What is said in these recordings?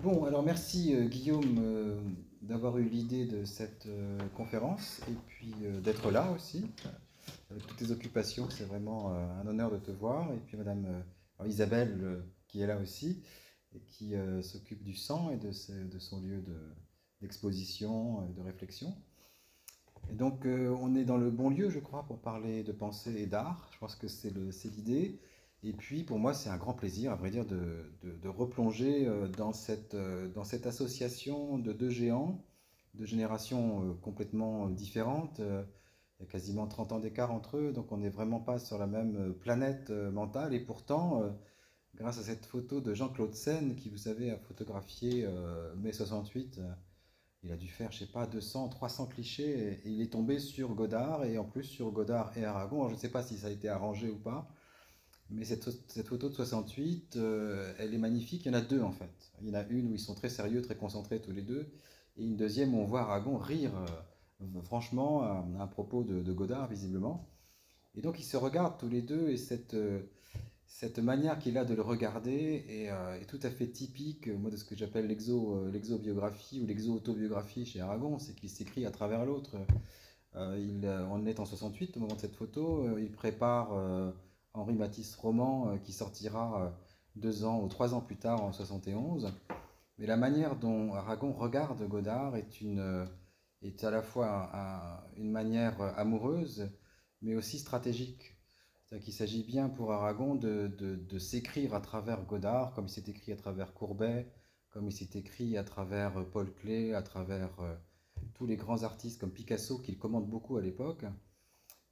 Bon, alors merci Guillaume d'avoir eu l'idée de cette conférence et puis d'être là aussi. Avec toutes tes occupations, c'est vraiment un honneur de te voir. Et puis Madame alors Isabelle qui est là aussi et qui s'occupe du sang et de son lieu d'exposition, de réflexion. Et donc on est dans le bon lieu, je crois, pour parler de pensée et d'art. Je pense que c'est l'idée. Et puis pour moi, c'est un grand plaisir, à vrai dire, de replonger dans cette association de deux géants, de générations complètement différentes. Il y a quasiment 30 ans d'écart entre eux, donc on n'est vraiment pas sur la même planète mentale. Et pourtant, grâce à cette photo de Jean-Claude Sen, qui, vous savez, a photographié mai 68, il a dû faire, je sais pas, 200, 300 clichés, et il est tombé sur Godard, et en plus sur Godard et Aragon. Alors, je ne sais pas si ça a été arrangé ou pas, mais cette photo de 68, elle est magnifique. Il y en a deux en fait. Il y en a une où ils sont très sérieux, très concentrés tous les deux, et une deuxième où on voit Aragon rire, franchement, à propos de Godard, visiblement. Et donc ils se regardent tous les deux, et cette manière qu'il a de le regarder est tout à fait typique, moi, de ce que j'appelle l'exobiographie ou l'exo-autobiographie chez Aragon, c'est qu'il s'écrit à travers l'autre. On est en 68 au moment de cette photo, il prépare Henri Matisse roman qui sortira 2 ans ou 3 ans plus tard en 71. Mais la manière dont Aragon regarde Godard est à la fois une manière amoureuse, mais aussi stratégique. C'est-à-dire qu'il s'agit bien pour Aragon de s'écrire à travers Godard, comme il s'est écrit à travers Courbet, comme il s'est écrit à travers Paul Klee, à travers tous les grands artistes comme Picasso qu'il commande beaucoup à l'époque.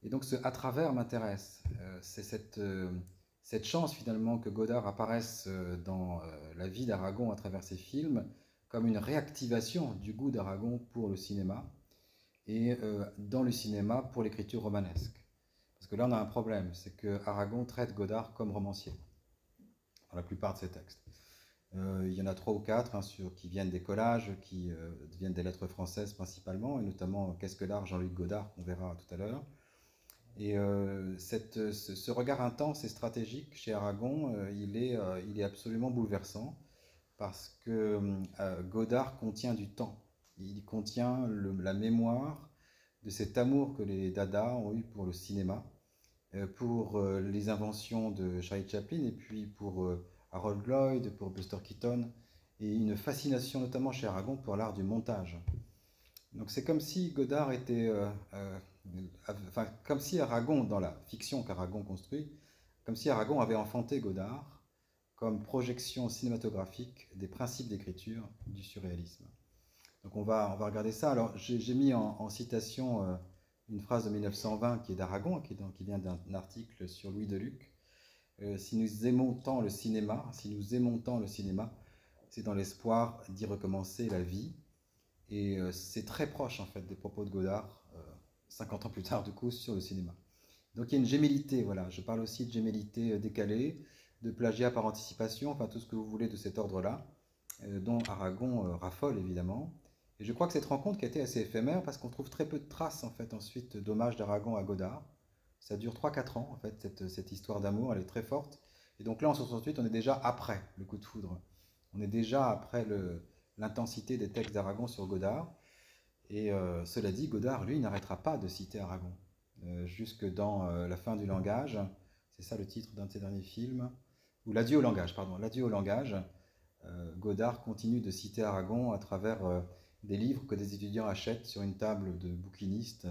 Et donc ce à travers m'intéresse. C'est cette chance finalement que Godard apparaisse dans la vie d'Aragon à travers ses films comme une réactivation du goût d'Aragon pour le cinéma et dans le cinéma pour l'écriture romanesque. Parce que là on a un problème, c'est que Aragon traite Godard comme romancier dans la plupart de ses textes. Il y en a trois ou quatre hein, qui viennent des collages, qui viennent des lettres françaises principalement, et notamment Qu'est-ce que l'art, Jean-Luc Godard, qu'on verra tout à l'heure. Et ce regard intense et stratégique chez Aragon, il est absolument bouleversant, parce que Godard contient du temps. Il contient la mémoire de cet amour que les Dada ont eu pour le cinéma, pour les inventions de Charlie Chaplin, et puis pour Harold Lloyd, pour Buster Keaton, et une fascination notamment chez Aragon pour l'art du montage. Donc c'est comme si Godard était, enfin comme si Aragon, dans la fiction qu'Aragon construit, comme si Aragon avait enfanté Godard comme projection cinématographique des principes d'écriture du surréalisme. Donc on va regarder ça. Alors j'ai mis en citation une phrase de 1920 qui est d'Aragon, qui vient d'un article sur Louis Deluc. Si nous aimons tant le cinéma, si nous aimons tant le cinéma, c'est dans l'espoir d'y recommencer la vie. Et c'est très proche en fait des propos de Godard, 50 ans plus tard du coup, sur le cinéma. Donc il y a une gémellité, voilà. Je parle aussi de gémellité décalée, de plagiat par anticipation, enfin tout ce que vous voulez de cet ordre-là, dont Aragon raffole évidemment. Et je crois que cette rencontre qui a été assez éphémère parce qu'on trouve très peu de traces en fait ensuite d'hommage d'Aragon à Godard. Ça dure 3-4 ans en fait, cette histoire d'amour, elle est très forte. Et donc là en 68, on est déjà après le coup de foudre. On est déjà après l'intensité des textes d'Aragon sur Godard. Et cela dit, Godard, lui, n'arrêtera pas de citer Aragon. Jusque dans La fin du langage, c'est ça le titre d'un de ses derniers films, ou L'adieu au langage, pardon, L'adieu au langage. Godard continue de citer Aragon à travers des livres que des étudiants achètent sur une table de bouquiniste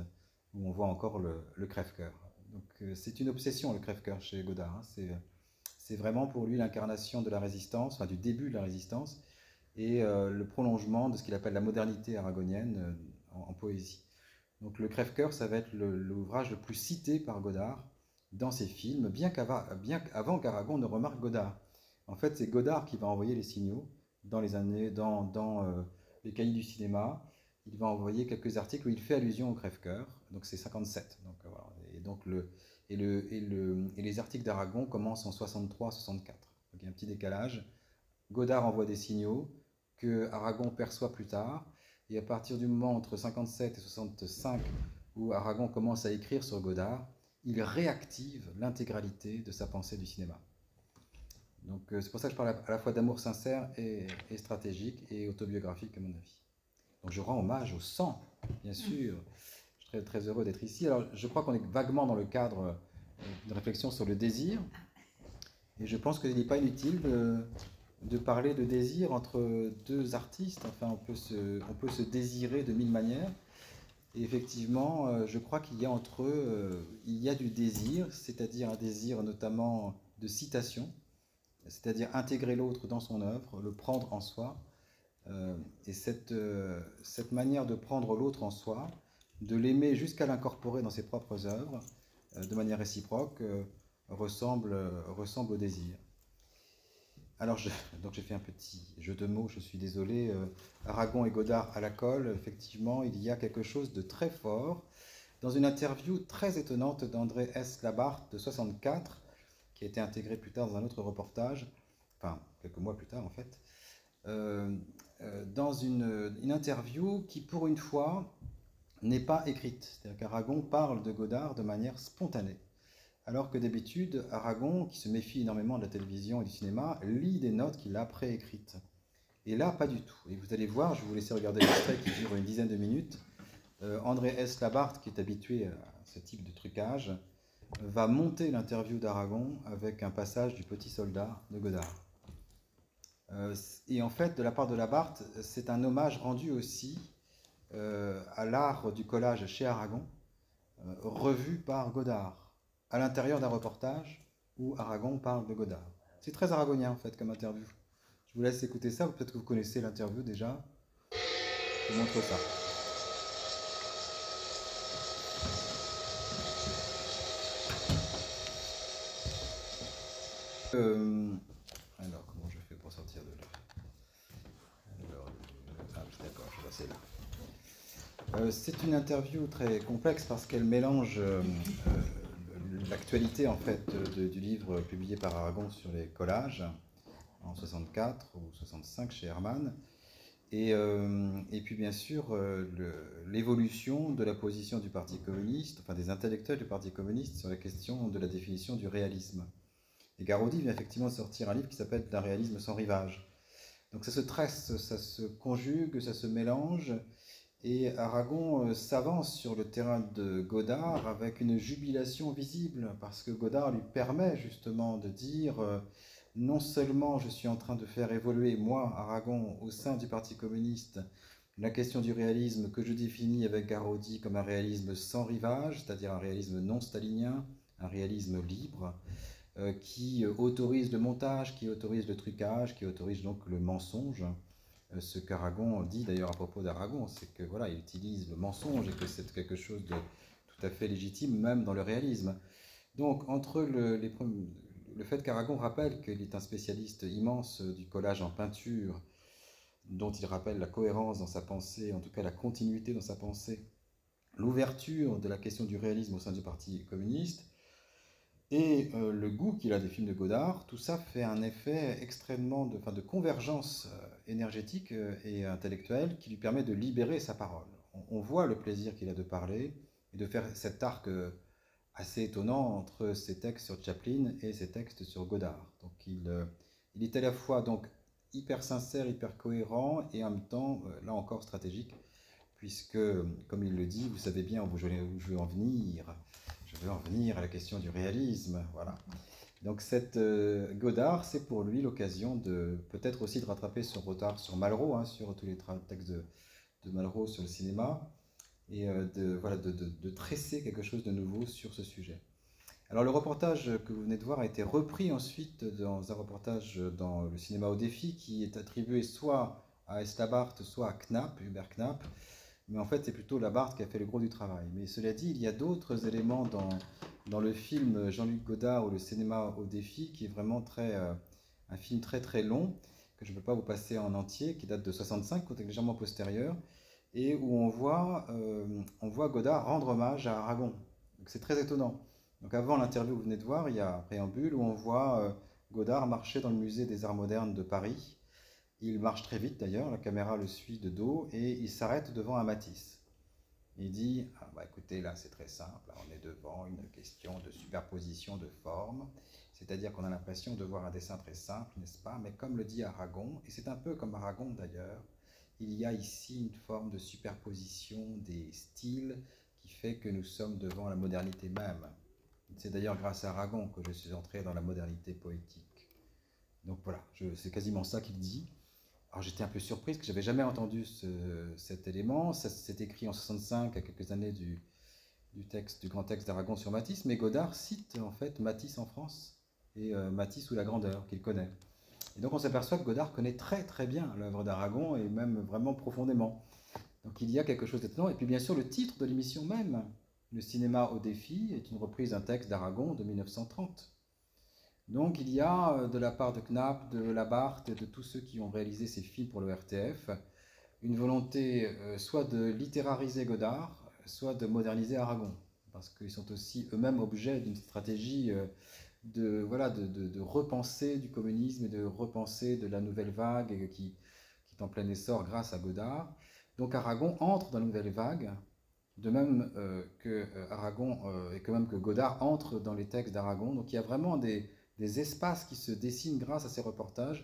où on voit encore le crève-cœur. Donc c'est une obsession le crève-cœur chez Godard. Hein. C'est vraiment pour lui l'incarnation de la résistance, enfin du début de la résistance, et le prolongement de ce qu'il appelle la modernité aragonienne en poésie. Donc le Crève-cœur, ça va être l'ouvrage le plus cité par Godard dans ses films, bien avant qu'Aragon ne remarque Godard. En fait, c'est Godard qui va envoyer les signaux dans les cahiers du cinéma. Il va envoyer quelques articles où il fait allusion au Crève-cœur, donc c'est 57. Donc, voilà. Et les articles d'Aragon commencent en 63-64. Donc il y a un petit décalage. Godard envoie des signaux que Aragon perçoit plus tard. Et à partir du moment entre 57 et 65 où Aragon commence à écrire sur Godard, il réactive l'intégralité de sa pensée du cinéma. Donc c'est pour ça que je parle à la fois d'amour sincère et stratégique et autobiographique à mon avis. Donc je rends hommage au sang, bien sûr. Je suis très, très heureux d'être ici. Alors je crois qu'on est vaguement dans le cadre d'une réflexion sur le désir. Et je pense qu'il n'est pas inutile de parler de désir entre deux artistes. Enfin, on peut se désirer de mille manières. Et effectivement, je crois qu'il y a entre eux, il y a du désir, c'est-à-dire un désir notamment de citation, c'est-à-dire intégrer l'autre dans son œuvre, le prendre en soi. Et cette manière de prendre l'autre en soi, de l'aimer jusqu'à l'incorporer dans ses propres œuvres, de manière réciproque, ressemble au désir. Alors, donc j'ai fait un petit jeu de mots, je suis désolé. Aragon et Godard à la colle, effectivement, il y a quelque chose de très fort. Dans une interview très étonnante d'André S. Labarthe de 64, qui a été intégrée plus tard dans un autre reportage, enfin quelques mois plus tard en fait, dans une interview qui pour une fois n'est pas écrite. C'est-à-dire qu'Aragon parle de Godard de manière spontanée. Alors que d'habitude, Aragon, qui se méfie énormément de la télévision et du cinéma, lit des notes qu'il a préécrites. Et là, pas du tout. Et vous allez voir, je vais vous laisser regarder l'extrait qui dure une dizaine de minutes. André S. Labarthe, qui est habitué à ce type de trucage, va monter l'interview d'Aragon avec un passage du Petit Soldat de Godard. Et en fait, de la part de Labarthe, c'est un hommage rendu aussi à l'art du collage chez Aragon, revu par Godard, à l'intérieur d'un reportage où Aragon parle de Godard. C'est très aragonien en fait comme interview. Je vous laisse écouter ça, peut-être que vous connaissez l'interview déjà. Je vous montre ça. Alors, comment je fais pour sortir de là? Alors, ah oui, d'accord, je vais passer là. C'est une interview très complexe parce qu'elle mélange l'actualité en fait du livre publié par Aragon sur les collages en 64 ou 65 chez Hermann et puis bien sûr l'évolution de la position du Parti communiste, enfin des intellectuels du Parti communiste sur la question de la définition du réalisme. Et Garaudy vient effectivement de sortir un livre qui s'appelle « Un réalisme sans rivage ». Donc ça se tresse, ça se conjugue, ça se mélange. Et Aragon s'avance sur le terrain de Godard avec une jubilation visible, parce que Godard lui permet justement de dire non seulement je suis en train de faire évoluer, moi, Aragon, au sein du Parti communiste, la question du réalisme que je définis avec Garaudy comme un réalisme sans rivage, c'est-à-dire un réalisme non stalinien, un réalisme libre, qui autorise le montage, qui autorise le trucage, qui autorise donc le mensonge. Ce qu'Aragon dit d'ailleurs à propos d'Aragon, c'est que voilà, il utilise le mensonge et que c'est quelque chose de tout à fait légitime, même dans le réalisme. Donc, entre le fait qu'Aragon rappelle qu'il est un spécialiste immense du collage en peinture, dont il rappelle la cohérence dans sa pensée, en tout cas la continuité dans sa pensée, l'ouverture de la question du réalisme au sein du Parti communiste, et le goût qu'il a des films de Godard, tout ça fait un effet extrêmement de convergence énergétique et intellectuelle qui lui permet de libérer sa parole. On voit le plaisir qu'il a de parler et de faire cet arc assez étonnant entre ses textes sur Chaplin et ses textes sur Godard. Donc il est à la fois donc hyper sincère, hyper cohérent et en même temps, là encore, stratégique, puisque, comme il le dit, vous savez bien où je veux en venir. Je veux en venir à la question du réalisme, voilà. Donc Godard, c'est pour lui l'occasion de peut-être aussi de rattraper son retard sur Malraux, hein, sur tous les textes de Malraux sur le cinéma, et de tresser quelque chose de nouveau sur ce sujet. Alors le reportage que vous venez de voir a été repris ensuite dans un reportage dans le cinéma au défi qui est attribué soit à S. Labarthe, soit à Knapp, Hubert Knapp. Mais en fait, c'est plutôt Labarthe qui a fait le gros du travail. Mais cela dit, il y a d'autres éléments dans le film Jean-Luc Godard ou le cinéma au défi qui est vraiment un film très très long, que je ne peux pas vous passer en entier, qui date de 65, qui est légèrement postérieur, et où on voit Godard rendre hommage à Aragon. Donc c'est très étonnant. Donc avant l'interview que vous venez de voir, il y a un préambule où on voit Godard marcher dans le musée des Arts modernes de Paris. Il marche très vite d'ailleurs, la caméra le suit de dos et il s'arrête devant un Matisse. Il dit écoutez, là c'est très simple, on est devant une question de superposition de formes. C'est-à-dire qu'on a l'impression de voir un dessin très simple, n'est-ce pas? Mais comme le dit Aragon, et c'est un peu comme Aragon d'ailleurs, il y a ici une forme de superposition des styles qui fait que nous sommes devant la modernité même. C'est d'ailleurs grâce à Aragon que je suis entré dans la modernité poétique. Donc voilà, c'est quasiment ça qu'il dit. Alors j'étais un peu surprise que j'avais jamais entendu cet élément. Ça s'est écrit en 65, à quelques années du grand texte d'Aragon sur Matisse, mais Godard cite en fait Matisse en France et Matisse ou la grandeur qu'il connaît. Et donc on s'aperçoit que Godard connaît très très bien l'œuvre d'Aragon et même vraiment profondément. Donc il y a quelque chose d'étonnant. Et puis bien sûr le titre de l'émission même, Le cinéma au défi, est une reprise d'un texte d'Aragon de 1930. Donc il y a de la part de Knapp, de Labarthe et de tous ceux qui ont réalisé ces films pour le RTF, une volonté soit de littérariser Godard, soit de moderniser Aragon, parce qu'ils sont aussi eux-mêmes objets d'une stratégie de repenser du communisme et de repenser de la nouvelle vague qui est en plein essor grâce à Godard. Donc Aragon entre dans la nouvelle vague, de même que Aragon et que même que Godard entre dans les textes d'Aragon. Donc il y a vraiment des espaces qui se dessinent grâce à ces reportages,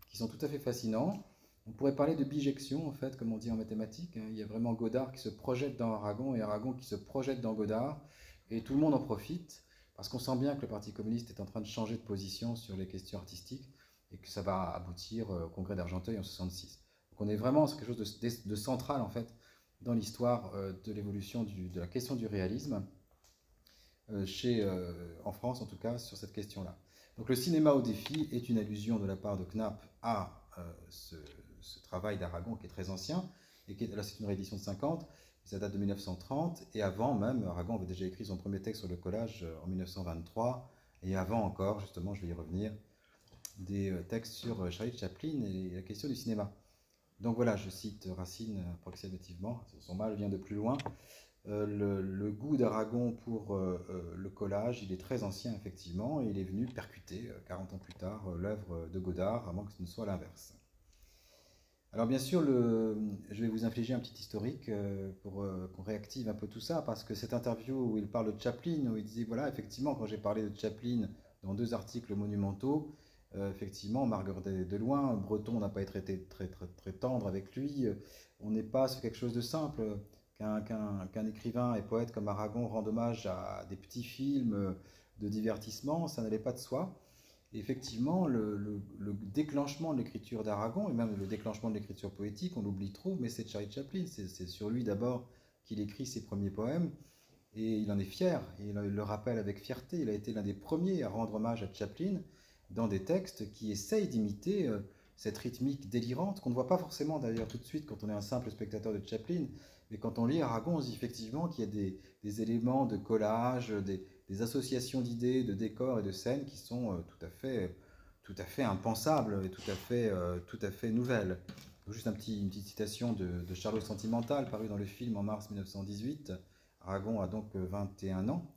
qui sont tout à fait fascinants. On pourrait parler de bijection, en fait, comme on dit en mathématiques. Il y a vraiment Godard qui se projette dans Aragon et Aragon qui se projette dans Godard. Et tout le monde en profite, parce qu'on sent bien que le Parti communiste est en train de changer de position sur les questions artistiques et que ça va aboutir au congrès d'Argenteuil en 66. Donc on est vraiment sur quelque chose de central, en fait, dans l'histoire de l'évolution de la question du réalisme, en France en tout cas, sur cette question-là. Donc le cinéma au défi est une allusion de la part de Knapp à ce travail d'Aragon qui est très ancien, et là c'est une réédition de 50, ça date de 1930, et avant même, Aragon avait déjà écrit son premier texte sur le collage en 1923, et avant encore, justement, je vais y revenir, des textes sur Charlie Chaplin et la question du cinéma. Donc voilà, je cite Racine approximativement, son mal vient de plus loin. Le goût d'Aragon pour le collage, il est très ancien effectivement, et il est venu percuter 40 ans plus tard l'œuvre de Godard, à moins que ce ne soit l'inverse. Alors bien sûr, je vais vous infliger un petit historique pour qu'on réactive un peu tout ça, parce que cette interview où il parle de Chaplin, où il disait, voilà, effectivement, quand j'ai parlé de Chaplin dans 2 articles monumentaux, effectivement, Marguerite de loin, Breton n'a pas été très tendre avec lui, on n'est pas sur quelque chose de simple, qu'un écrivain et poète comme Aragon rende hommage à des petits films de divertissement, ça n'allait pas de soi. Et effectivement, le déclenchement de l'écriture d'Aragon, et même le déclenchement de l'écriture poétique, on l'oublie trop, mais c'est Charlie Chaplin. C'est sur lui d'abord qu'il écrit ses premiers poèmes, et il en est fier, et il le rappelle avec fierté. Il a été l'un des premiers à rendre hommage à Chaplin dans des textes qui essayent d'imiter cette rythmique délirante, qu'on ne voit pas forcément d'ailleurs tout de suite quand on est un simple spectateur de Chaplin, mais quand on lit Aragon, on se dit effectivement qu'il y a des éléments de collage, des associations d'idées, de décors et de scènes qui sont tout à fait impensables et tout à fait nouvelles. Juste une petite citation de Charlot Sentimental, paru dans le film en mars 1918. Aragon a donc 21 ans.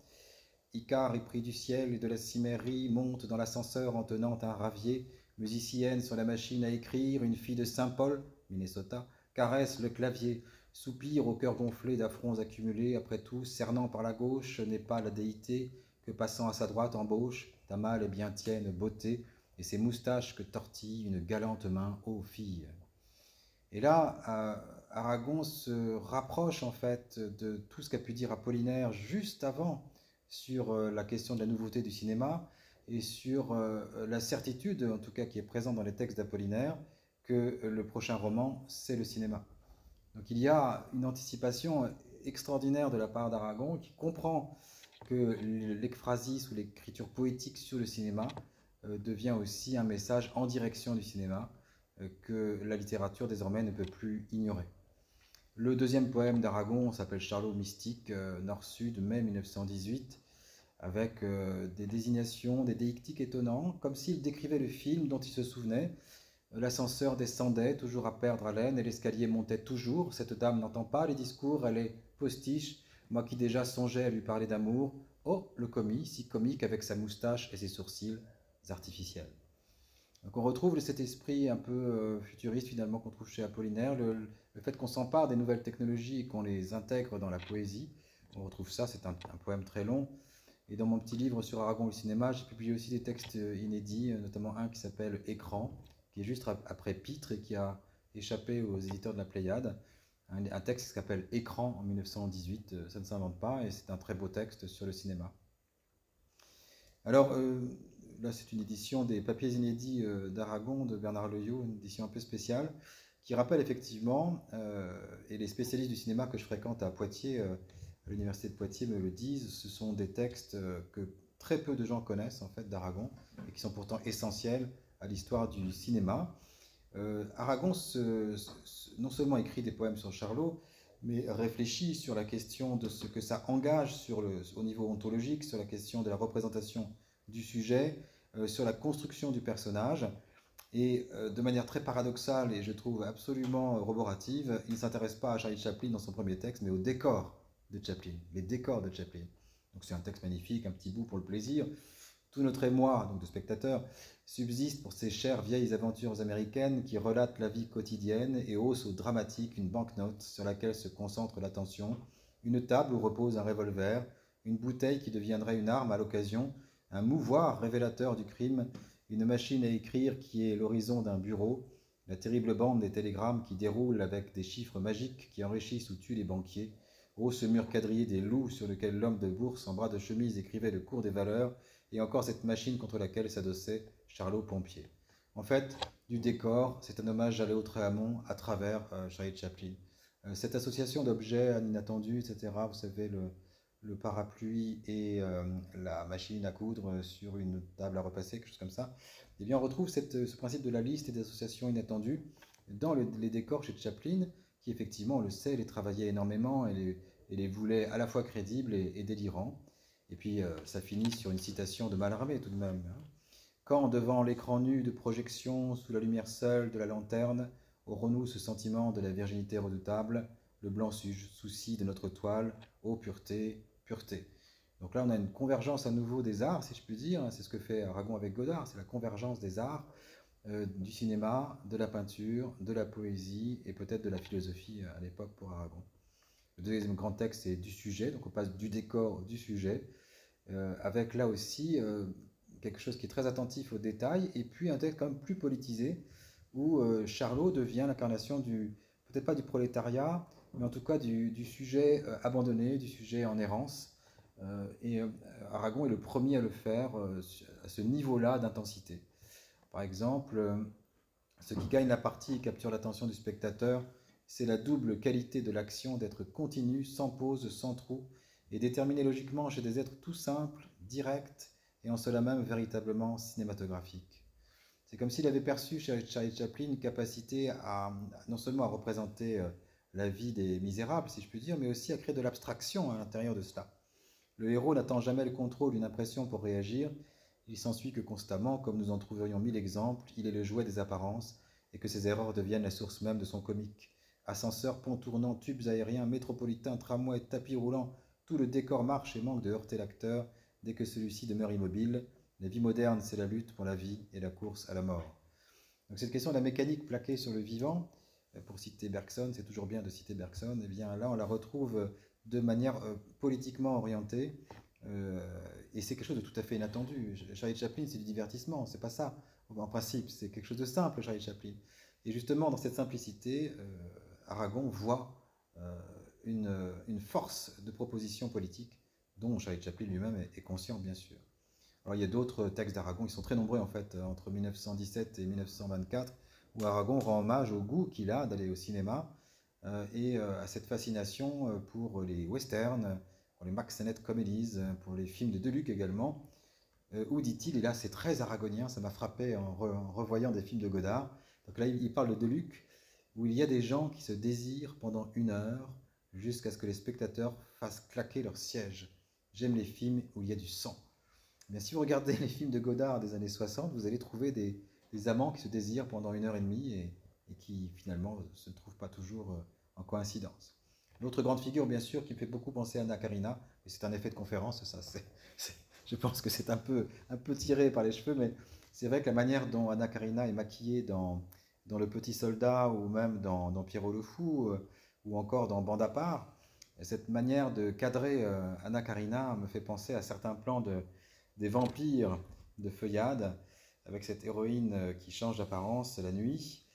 Icare épris du ciel et de la cimairie monte dans l'ascenseur en tenant un ravier. Musicienne sur la machine à écrire, une fille de Saint-Paul, Minnesota, caresse le clavier. Soupir au cœur gonflé d'affronts accumulés, après tout, cernant par la gauche, n'est pas la déité que passant à sa droite embauche, ta mâle et bien tienne beauté, et ses moustaches que tortille une galante main, ô fille. Et là, Aragon se rapproche en fait de tout ce qu'a pu dire Apollinaire juste avant sur la question de la nouveauté du cinéma et sur la certitude, en tout cas qui est présente dans les textes d'Apollinaire, que le prochain roman, c'est le cinéma. Donc il y a une anticipation extraordinaire de la part d'Aragon qui comprend que l'ekphrasis ou l'écriture poétique sur le cinéma devient aussi un message en direction du cinéma que la littérature désormais ne peut plus ignorer. Le deuxième poème d'Aragon s'appelle Charlot Mystique, Nord-Sud, mai 1918, avec des désignations, des déictiques étonnants, comme s'il décrivait le film dont il se souvenait. L'ascenseur descendait, toujours à perdre haleine, et l'escalier montait toujours. Cette dame n'entend pas les discours, elle est postiche, moi qui déjà songeais à lui parler d'amour. Oh, le commis, si comique avec sa moustache et ses sourcils artificiels. Donc on retrouve cet esprit un peu futuriste finalement qu'on trouve chez Apollinaire, le fait qu'on s'empare des nouvelles technologies et qu'on les intègre dans la poésie. On retrouve ça, c'est un poème très long, Et dans mon petit livre sur Aragon et le cinéma, j'ai publié aussi des textes inédits, notamment un qui s'appelle Écran, qui est juste après Pitre et qui a échappé aux éditeurs de la Pléiade. Un texte qui s'appelle Écran en 1918, ça ne s'invente pas, et c'est un très beau texte sur le cinéma. Alors, là, c'est une édition des papiers inédits d'Aragon de Bernard Leuillot, une édition un peu spéciale, qui rappelle effectivement, et les spécialistes du cinéma que je fréquente à Poitiers, à l'université de Poitiers me le disent, ce sont des textes que très peu de gens connaissent en fait d'Aragon, et qui sont pourtant essentiels à l'histoire du cinéma. Aragon non seulement écrit des poèmes sur Charlot, mais réfléchit sur la question de ce que ça engage au niveau ontologique, sur la question de la représentation du sujet, sur la construction du personnage. Et de manière très paradoxale et je trouve absolument roborative, il ne s'intéresse pas à Charlie Chaplin dans son premier texte, mais aux décors de Chaplin, les décors de Chaplin. Donc c'est un texte magnifique, un petit bout pour le plaisir. Tout notre émoi, donc de spectateurs, subsiste pour ces chères vieilles aventures américaines qui relatent la vie quotidienne et haussent au dramatique une banknote sur laquelle se concentre l'attention, une table où repose un revolver, une bouteille qui deviendrait une arme à l'occasion, un mouvoir révélateur du crime, une machine à écrire qui est l'horizon d'un bureau, la terrible bande des télégrammes qui déroulent avec des chiffres magiques qui enrichissent ou tuent les banquiers, oh ce mur quadrillé des loups sur lequel l'homme de bourse en bras de chemise écrivait le cours des valeurs, et encore cette machine contre laquelle s'adossait Charlot Pompier. En fait, du décor, c'est un hommage à Léo Tréhamon à travers Charlie Chaplin. Cette association d'objets inattendus, etc., vous savez, le parapluie et la machine à coudre sur une table à repasser, quelque chose comme ça, eh bien on retrouve ce principe de la liste et des associations inattendues dans les décors chez Chaplin, qui effectivement, on le sait, les travaillait énormément et les voulait à la fois crédibles et délirants. Et puis ça finit sur une citation de Mallarmé tout de même. Quand devant l'écran nu de projection, sous la lumière seule de la lanterne, aurons-nous ce sentiment de la virginité redoutable, le blanc souci de notre toile, ô pureté, pureté. Donc là, on a une convergence à nouveau des arts, si je puis dire. C'est ce que fait Aragon avec Godard, c'est la convergence des arts, du cinéma, de la peinture, de la poésie et peut-être de la philosophie à l'époque pour Aragon. Le deuxième grand texte, c'est du sujet, donc on passe du décor au sujet, avec là aussi quelque chose qui est très attentif aux détails, et puis un texte quand même plus politisé, où Charlot devient l'incarnation peut-être pas du prolétariat, mais en tout cas du sujet abandonné, du sujet en errance. Et Aragon est le premier à le faire à ce niveau-là d'intensité. Par exemple, ce qui gagne la partie et capture l'attention du spectateur, c'est la double qualité de l'action d'être continue, sans pause, sans trou, et déterminée logiquement chez des êtres tout simples, directs, et en cela même véritablement cinématographiques. C'est comme s'il avait perçu chez Charlie Chaplin une capacité non seulement à représenter la vie des misérables, si je puis dire, mais aussi à créer de l'abstraction à l'intérieur de cela. Le héros n'attend jamais le contrôle d'une impression pour réagir, il s'ensuit que constamment, comme nous en trouverions mille exemples, il est le jouet des apparences, et que ses erreurs deviennent la source même de son comique. Ascenseurs, ponts tournants, tubes aériens, métropolitains, tramways, tapis roulants, tout le décor marche et manque de heurter l'acteur dès que celui-ci demeure immobile. La vie moderne, c'est la lutte pour la vie et la course à la mort. Donc cette question de la mécanique plaquée sur le vivant, pour citer Bergson, c'est toujours bien de citer Bergson, et bien là on la retrouve de manière politiquement orientée, et c'est quelque chose de tout à fait inattendu. Charlie Chaplin, c'est du divertissement, c'est pas ça, en principe, c'est quelque chose de simple, Charlie Chaplin. Et justement, dans cette simplicité, Aragon voit une force de proposition politique dont Charlie Chaplin lui-même est conscient, bien sûr. Alors, il y a d'autres textes d'Aragon, ils sont très nombreux en fait, entre 1917 et 1924, où Aragon rend hommage au goût qu'il a d'aller au cinéma et à cette fascination pour les westerns, pour les Max Sennett comedies, pour les films de Deluc également, où dit-il, et là c'est très aragonien, ça m'a frappé en revoyant des films de Godard, donc là il parle de Deluc, où il y a des gens qui se désirent pendant 1 heure jusqu'à ce que les spectateurs fassent claquer leur siège. J'aime les films où il y a du sang. Mais si vous regardez les films de Godard des années 60, vous allez trouver des amants qui se désirent pendant 1 heure et demie et qui finalement se trouvent pas toujours en coïncidence. L'autre grande figure, bien sûr, qui me fait beaucoup penser à Anna Karina, et c'est un effet de conférence, ça, je pense que c'est un peu tiré par les cheveux, mais c'est vrai que la manière dont Anna Karina est maquillée dans Le Petit Soldat, ou même dans Pierrot le Fou, ou encore dans Bande à part, Et cette manière de cadrer Anna Karina me fait penser à certains plans des vampires de Feuillade, avec cette héroïne qui change d'apparence la nuit,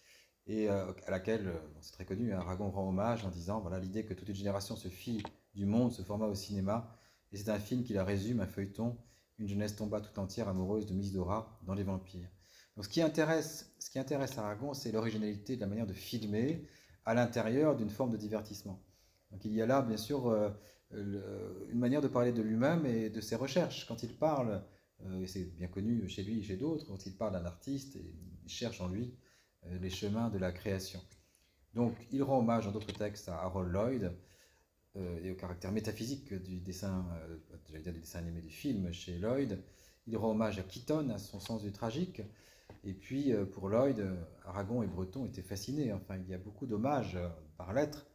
et à laquelle, c'est très connu, Aragon rend hommage en disant, voilà, l'idée que toute une génération se fie du monde se forma au cinéma, et c'est un film qui la résume, un feuilleton, une jeunesse tomba tout entière amoureuse de Miss Dora dans Les Vampires. Donc ce qui intéresse Aragon, c'est l'originalité de la manière de filmer à l'intérieur d'une forme de divertissement. Donc il y a là, bien sûr, une manière de parler de lui-même et de ses recherches. Quand il parle, et c'est bien connu chez lui et chez d'autres, quand il parle d'un artiste, il cherche en lui les chemins de la création. Donc il rend hommage dans d'autres textes à Harold Lloyd et au caractère métaphysique du dessin, j'allais dire du dessin animé du film chez Lloyd. Il rend hommage à Keaton, à son sens du tragique. Et puis pour Lloyd, Aragon et Breton étaient fascinés. Enfin, il y a beaucoup d'hommages par lettres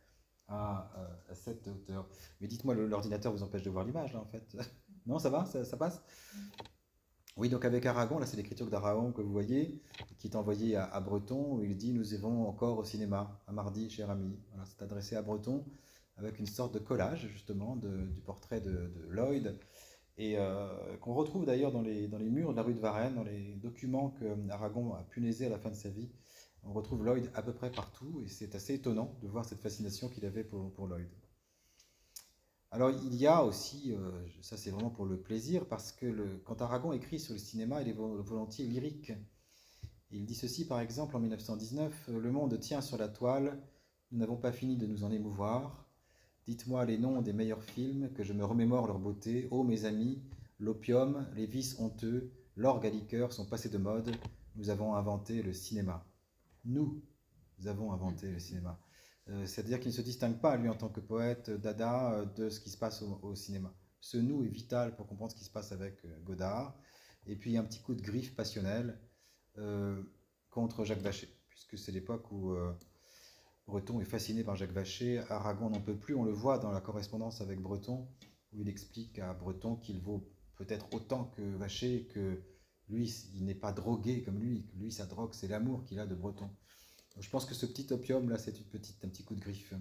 à cet auteur. Mais dites-moi, l'ordinateur vous empêche de voir l'image là en fait? Non, ça va, ça passe? Oui, donc avec Aragon, là c'est l'écriture d'Aragon que vous voyez, qui est envoyée à Breton, où il dit nous irons encore au cinéma, à mardi, cher ami. Voilà, c'est adressé à Breton, avec une sorte de collage justement du portrait de Lloyd, et qu'on retrouve d'ailleurs dans les murs de la rue de Varennes, dans les documents que Aragon a punaisés à la fin de sa vie. On retrouve Lloyd à peu près partout, et c'est assez étonnant de voir cette fascination qu'il avait pour Lloyd. Alors il y a aussi, ça c'est vraiment pour le plaisir, parce que quand Aragon écrit sur le cinéma, il est volontiers lyrique. Il dit ceci par exemple en 1919, le monde tient sur la toile, nous n'avons pas fini de nous en émouvoir. Dites-moi les noms des meilleurs films, que je me remémore leur beauté. Ô mes amis, l'opium, les vices honteux, l'orgue à liqueur sont passés de mode, nous avons inventé le cinéma. Nous avons inventé le cinéma. C'est-à-dire qu'il ne se distingue pas, lui, en tant que poète dada, de ce qui se passe au cinéma. Ce nous est vital pour comprendre ce qui se passe avec Godard. Et puis un petit coup de griffe passionnel contre Jacques Vacher, puisque c'est l'époque où Breton est fasciné par Jacques Vacher. Aragon n'en peut plus, on le voit dans la correspondance avec Breton, où il explique à Breton qu'il vaut peut-être autant que Vacher, que lui, il n'est pas drogué comme lui, que lui, sa drogue, c'est l'amour qu'il a de Breton. Donc, je pense que ce petit opium là, c'est un petit coup de griffe.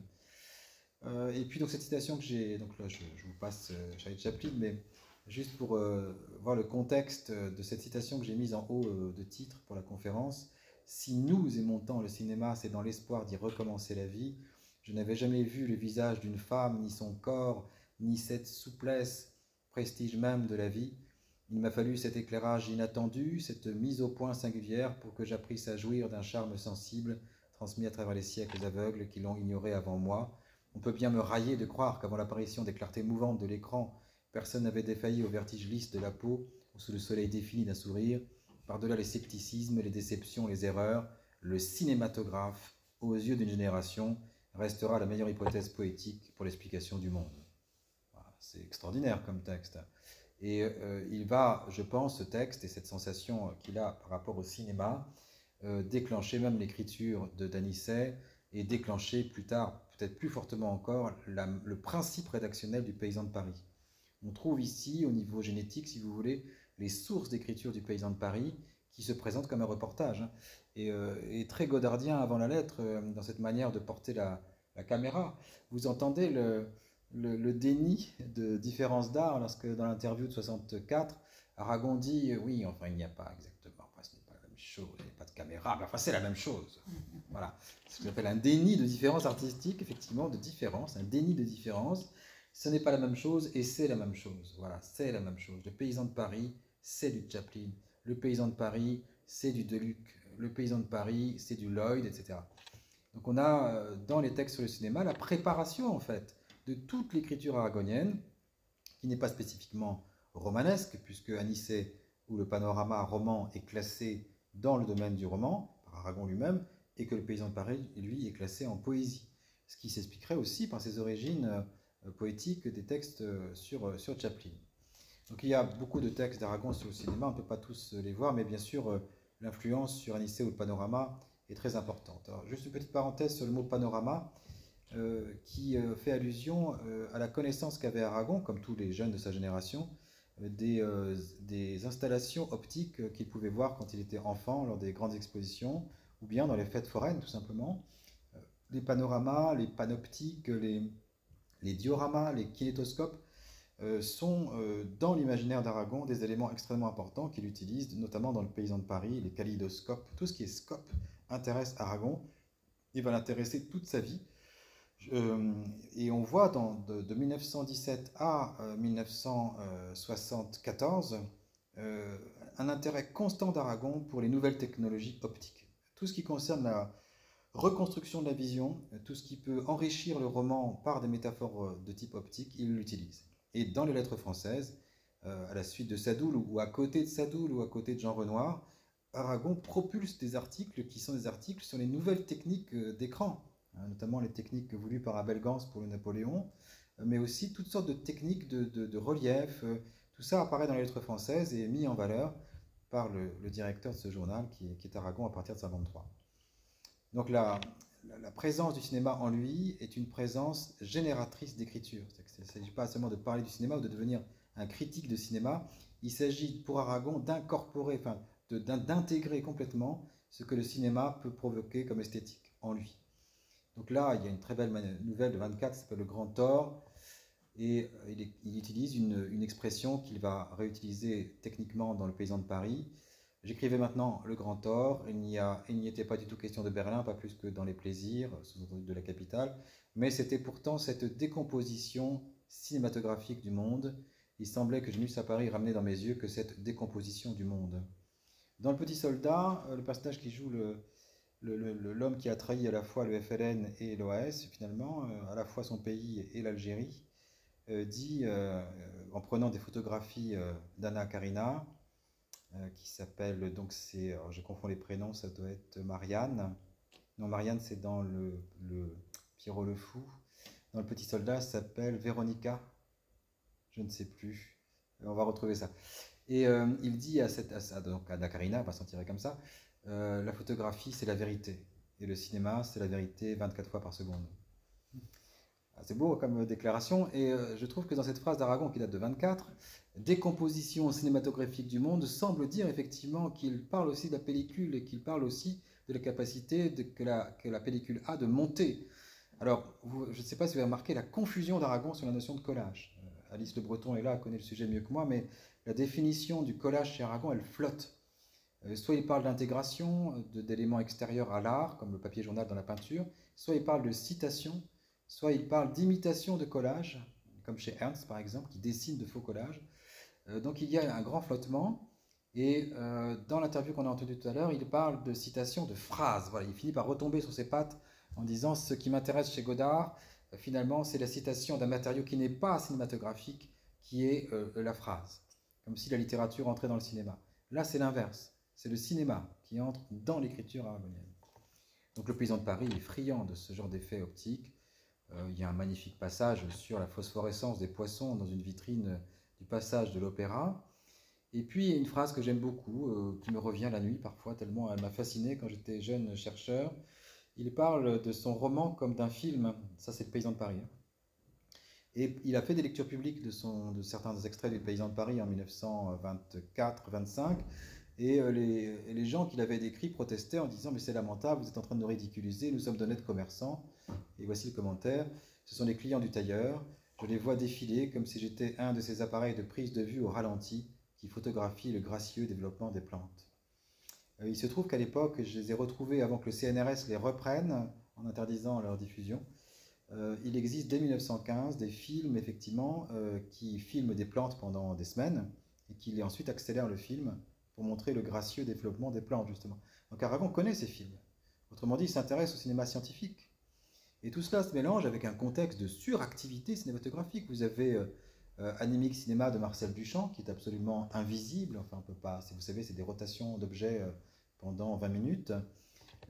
Et puis donc cette citation que j'ai, donc là je vous passe Charlie Chaplin, mais juste pour voir le contexte de cette citation que j'ai mise en haut de titre pour la conférence. Si nous aimons tant le cinéma, c'est dans l'espoir d'y recommencer la vie. Je n'avais jamais vu le visage d'une femme, ni son corps, ni cette souplesse, prestige même de la vie. Il m'a fallu cet éclairage inattendu, cette mise au point singulière pour que j'apprisse à jouir d'un charme sensible, transmis à travers les siècles aveugles qui l'ont ignoré avant moi. On peut bien me railler de croire qu'avant l'apparition des clartés mouvantes de l'écran, personne n'avait défailli au vertige lisse de la peau, ou sous le soleil défini d'un sourire. Par-delà les scepticismes, les déceptions, les erreurs, le cinématographe, aux yeux d'une génération, restera la meilleure hypothèse poétique pour l'explication du monde. Voilà, c'est extraordinaire comme texte. Et il va, je pense, ce texte et cette sensation qu'il a par rapport au cinéma, déclencher même l'écriture de Danisset et déclencher plus tard, peut-être plus fortement encore, le principe rédactionnel du Paysan de Paris. On trouve ici, au niveau génétique, si vous voulez, les sources d'écriture du Paysan de Paris qui se présentent comme un reportage. Hein, et très godardien avant la lettre, dans cette manière de porter la caméra. Vous entendez le déni de différence d'art lorsque dans l'interview de 64, Aragon dit oui, enfin il n'y a pas exactement, enfin, ce n'est pas la même chose, il n'y a pas de caméra, mais enfin c'est la même chose. Voilà, c'est ce qu'on appelle un déni de différence artistique, effectivement, de différence, un déni de différence. Ce n'est pas la même chose et c'est la même chose. Voilà, c'est la même chose. Le Paysan de Paris, c'est du Chaplin. Le Paysan de Paris, c'est du Deluc. Le Paysan de Paris, c'est du Lloyd, etc. Donc on a dans les textes sur le cinéma la préparation en fait de toute l'écriture aragonienne, qui n'est pas spécifiquement romanesque, puisque Anicet ou le panorama roman est classé dans le domaine du roman, par Aragon lui-même, et que le Paysan de Paris, lui, est classé en poésie. Ce qui s'expliquerait aussi par ses origines poétiques des textes sur Chaplin. Donc il y a beaucoup de textes d'Aragon sur le cinéma, on ne peut pas tous les voir, mais bien sûr l'influence sur Anicet ou le panorama est très importante. Alors, juste une petite parenthèse sur le mot panorama, qui fait allusion à la connaissance qu'avait Aragon, comme tous les jeunes de sa génération, des installations optiques qu'il pouvait voir quand il était enfant lors des grandes expositions, ou bien dans les fêtes foraines tout simplement. Les panoramas, les panoptiques, Les dioramas, les kinétoscopes sont dans l'imaginaire d'Aragon des éléments extrêmement importants qu'il utilise, notamment dans Le Paysan de Paris, les kaléidoscopes. Tout ce qui est scope intéresse Aragon. Il va l'intéresser toute sa vie. Et on voit de 1917 à 1974 un intérêt constant d'Aragon pour les nouvelles technologies optiques. Tout ce qui concerne la reconstruction de la vision, tout ce qui peut enrichir le roman par des métaphores de type optique, il l'utilise. Et dans les lettres françaises, à la suite de Sadoul ou à côté de Sadoul ou à côté de Jean Renoir, Aragon propulse des articles qui sont des articles sur les nouvelles techniques d'écran, notamment les techniques voulues par Abel Gans pour le Napoléon, mais aussi toutes sortes de techniques de relief. Tout ça apparaît dans les lettres françaises et est mis en valeur par le directeur de ce journal qui est Aragon à partir de 1953. Donc la présence du cinéma en lui est une présence génératrice d'écriture. Il ne s'agit pas seulement de parler du cinéma ou de devenir un critique de cinéma, il s'agit pour Aragon d'incorporer, enfin d'intégrer complètement ce que le cinéma peut provoquer comme esthétique en lui. Donc là, il y a une très belle nouvelle de 24 qui s'appelle Le Grand Tort, et il utilise une expression qu'il va réutiliser techniquement dans Le Paysan de Paris. J'écrivais maintenant Le Grand Tort, il n'y était pas du tout question de Berlin, pas plus que dans Les Plaisirs, sous-entendu de la capitale, mais c'était pourtant cette décomposition cinématographique du monde. Il semblait que je n'eusse à Paris ramené dans mes yeux que cette décomposition du monde. Dans Le Petit Soldat, le personnage qui joue l'homme qui a trahi à la fois le FLN et l'OAS, finalement, à la fois son pays et l'Algérie, dit, en prenant des photographies d'Anna Karina, qui s'appelle, donc alors je confonds les prénoms, ça doit être Marianne. Non, Marianne, c'est dans le Pierrot le Fou. Dans Le Petit Soldat, ça s'appelle Véronica. Je ne sais plus. On va retrouver ça. Et il dit donc à Anna Karina, elle va s'en tirer comme ça, la photographie, c'est la vérité. Et le cinéma, c'est la vérité 24 fois par seconde. C'est beau comme déclaration, et je trouve que dans cette phrase d'Aragon qui date de 24, décomposition cinématographique du monde semble dire effectivement qu'il parle aussi de la pellicule et qu'il parle aussi de la capacité que la pellicule a de monter. Alors, je ne sais pas si vous avez remarqué la confusion d'Aragon sur la notion de collage. Alice Le Breton est là, elle connaît le sujet mieux que moi, mais la définition du collage chez Aragon, elle flotte. Soit il parle d'intégration d'éléments extérieurs à l'art, comme le papier journal dans la peinture, soit il parle de citation, soit il parle d'imitation de collage, comme chez Ernst par exemple, qui dessine de faux collages. Donc il y a un grand flottement, et dans l'interview qu'on a entendue tout à l'heure, il parle de citation, de phrases. Voilà, il finit par retomber sur ses pattes en disant « ce qui m'intéresse chez Godard, finalement, c'est la citation d'un matériau qui n'est pas cinématographique, qui est la phrase. » Comme si la littérature entrait dans le cinéma. Là, c'est l'inverse. C'est le cinéma qui entre dans l'écriture aragonienne. Donc le Paysan de Paris est friand de ce genre d'effet optique. Il y a un magnifique passage sur la phosphorescence des poissons dans une vitrine du passage de l'opéra. Et puis il y a une phrase que j'aime beaucoup, qui me revient la nuit parfois, tellement elle m'a fasciné quand j'étais jeune chercheur. Il parle de son roman comme d'un film. Ça, c'est le Paysan de Paris. Et il a fait des lectures publiques de certains extraits du Paysan de Paris en 1924-25. Et les gens qui l'avaient décrit protestaient en disant « mais c'est lamentable, vous êtes en train de nous ridiculiser, nous sommes d'honnêtes commerçants ». Et voici le commentaire. « Ce sont les clients du tailleur, je les vois défiler comme si j'étais un de ces appareils de prise de vue au ralenti qui photographient le gracieux développement des plantes ». Il se trouve qu'à l'époque, je les ai retrouvés avant que le CNRS les reprenne en interdisant leur diffusion. Il existe dès 1915 des films, effectivement, qui filment des plantes pendant des semaines et qui ensuite accélèrent le film pour montrer le gracieux développement des plantes, justement. Donc Aragon connaît ces films. Autrement dit, il s'intéresse au cinéma scientifique. Et tout cela se mélange avec un contexte de suractivité cinématographique. Vous avez Anémique Cinéma de Marcel Duchamp, qui est absolument invisible. Enfin, on peut pas. Vous savez, c'est des rotations d'objets pendant 20 minutes.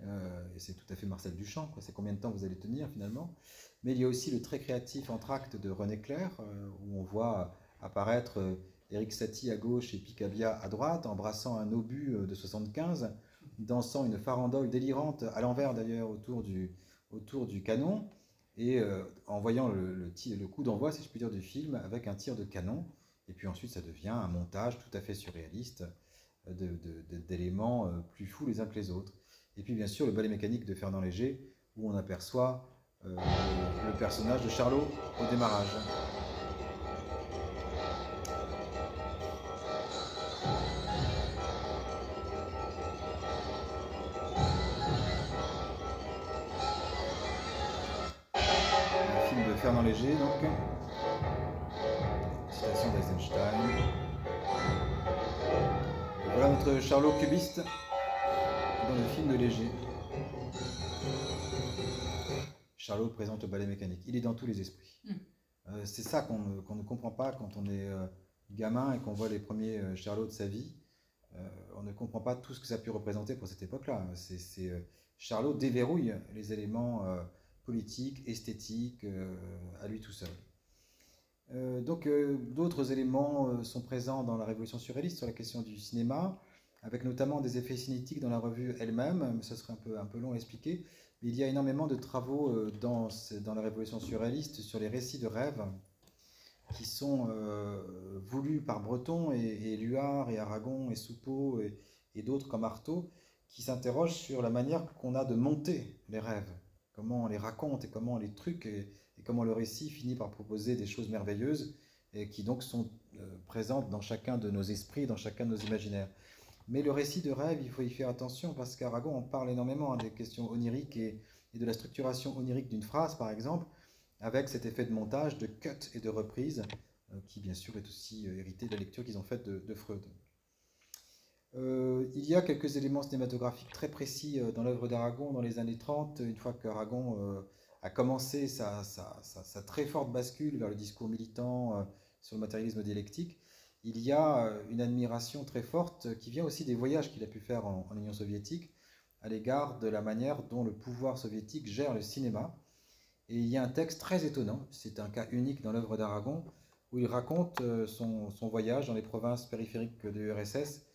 Et c'est tout à fait Marcel Duchamp. C'est combien de temps vous allez tenir, finalement. Mais il y a aussi le très créatif Entr'acte de René Clair, où on voit apparaître Éric Satie à gauche et Picabia à droite, embrassant un obus de 75, dansant une farandole délirante, à l'envers d'ailleurs, autour du canon, et en voyant le coup d'envoi, si je puis dire, du film, avec un tir de canon. Et puis ensuite, ça devient un montage tout à fait surréaliste d'éléments plus fous les uns que les autres. Et puis bien sûr, le ballet mécanique de Fernand Léger, où on aperçoit le personnage de Charlot au démarrage. Un film de Fernand Léger, donc. Citation d'Eisenstein. Voilà notre Charlot cubiste dans le film de Léger. Charlot présente le ballet mécanique. Il est dans tous les esprits. C'est ça qu'on ne comprend pas quand on est gamin et qu'on voit les premiers Charlot de sa vie. On ne comprend pas tout ce que ça a pu représenter pour cette époque-là. Charlot déverrouille les éléments politiques, esthétiques, à lui tout seul. Donc d'autres éléments sont présents dans la Révolution surréaliste sur la question du cinéma, avec notamment des effets cinétiques dans la revue elle-même, mais ça serait un peu long à expliquer. Mais il y a énormément de travaux dans la Révolution surréaliste sur les récits de rêve qui sont voulus par Breton et Luard et Aragon et Soupeau et d'autres comme Artaud, qui s'interrogent sur la manière qu'on a de monter les rêves, comment on les raconte et comment on les truque et comment le récit finit par proposer des choses merveilleuses et qui donc sont présentes dans chacun de nos esprits, dans chacun de nos imaginaires. Mais le récit de rêve, il faut y faire attention parce qu'Aragon en parle énormément des questions oniriques et de la structuration onirique d'une phrase, par exemple, avec cet effet de montage, de cut et de reprise, qui bien sûr est aussi hérité de la lecture qu'ils ont faite de Freud. Il y a quelques éléments cinématographiques très précis dans l'œuvre d'Aragon dans les années 30, une fois qu'Aragon a commencé sa très forte bascule vers le discours militant sur le matérialisme dialectique. Il y a une admiration très forte qui vient aussi des voyages qu'il a pu faire en Union soviétique à l'égard de la manière dont le pouvoir soviétique gère le cinéma. Et il y a un texte très étonnant, c'est un cas unique dans l'œuvre d'Aragon, où il raconte son voyage dans les provinces périphériques de l'URSS,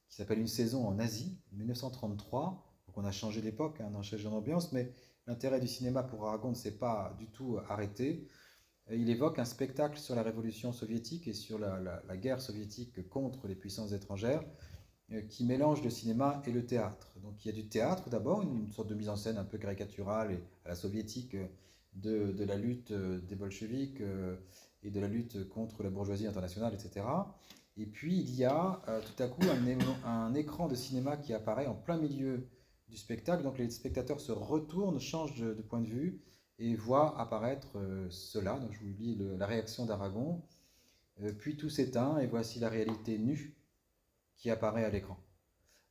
qui s'appelle Une saison en Asie, 1933. Donc on a changé d'époque, on a changé d'ambiance, mais l'intérêt du cinéma pour Aragon ne s'est pas du tout arrêté. Il évoque un spectacle sur la révolution soviétique et sur la guerre soviétique contre les puissances étrangères, qui mélange le cinéma et le théâtre. Donc il y a du théâtre d'abord, une sorte de mise en scène un peu caricaturale et à la soviétique de la lutte des bolcheviks et de la lutte contre la bourgeoisie internationale, etc. Et puis il y a tout à coup un écran de cinéma qui apparaît en plein milieu du spectacle, donc les spectateurs se retournent, changent de point de vue et voient apparaître cela. Donc je vous lis la réaction d'Aragon. Puis tout s'éteint et voici la réalité nue qui apparaît à l'écran.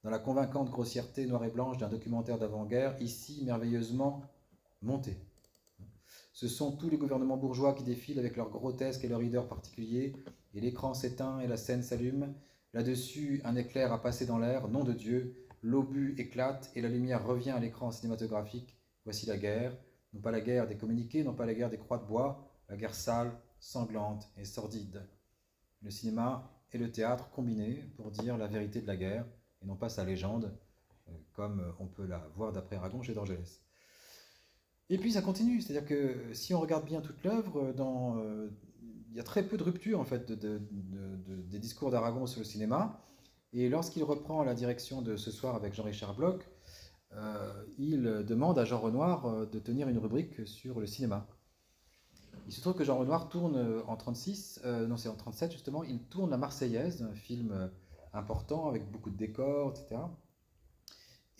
Dans la convaincante grossièreté noire et blanche d'un documentaire d'avant-guerre, ici merveilleusement monté. Ce sont tous les gouvernements bourgeois qui défilent avec leur grotesque et leur hideur particulier, et l'écran s'éteint et la scène s'allume. Là-dessus, un éclair a passé dans l'air, nom de Dieu, l'obus éclate et la lumière revient à l'écran cinématographique. Voici la guerre, non pas la guerre des communiqués, non pas la guerre des croix de bois, la guerre sale, sanglante et sordide. Le cinéma et le théâtre combinés pour dire la vérité de la guerre, et non pas sa légende, comme on peut la voir d'après Aragon chez Dorgelès. Et puis ça continue, c'est-à-dire que si on regarde bien toute l'œuvre, il y a très peu de rupture en fait des discours d'Aragon sur le cinéma. Et lorsqu'il reprend la direction de Ce soir avec Jean-Richard Bloch, il demande à Jean Renoir de tenir une rubrique sur le cinéma. Il se trouve que Jean Renoir tourne en 36, non c'est en 37 justement, il tourne La Marseillaise, un film important avec beaucoup de décors, etc.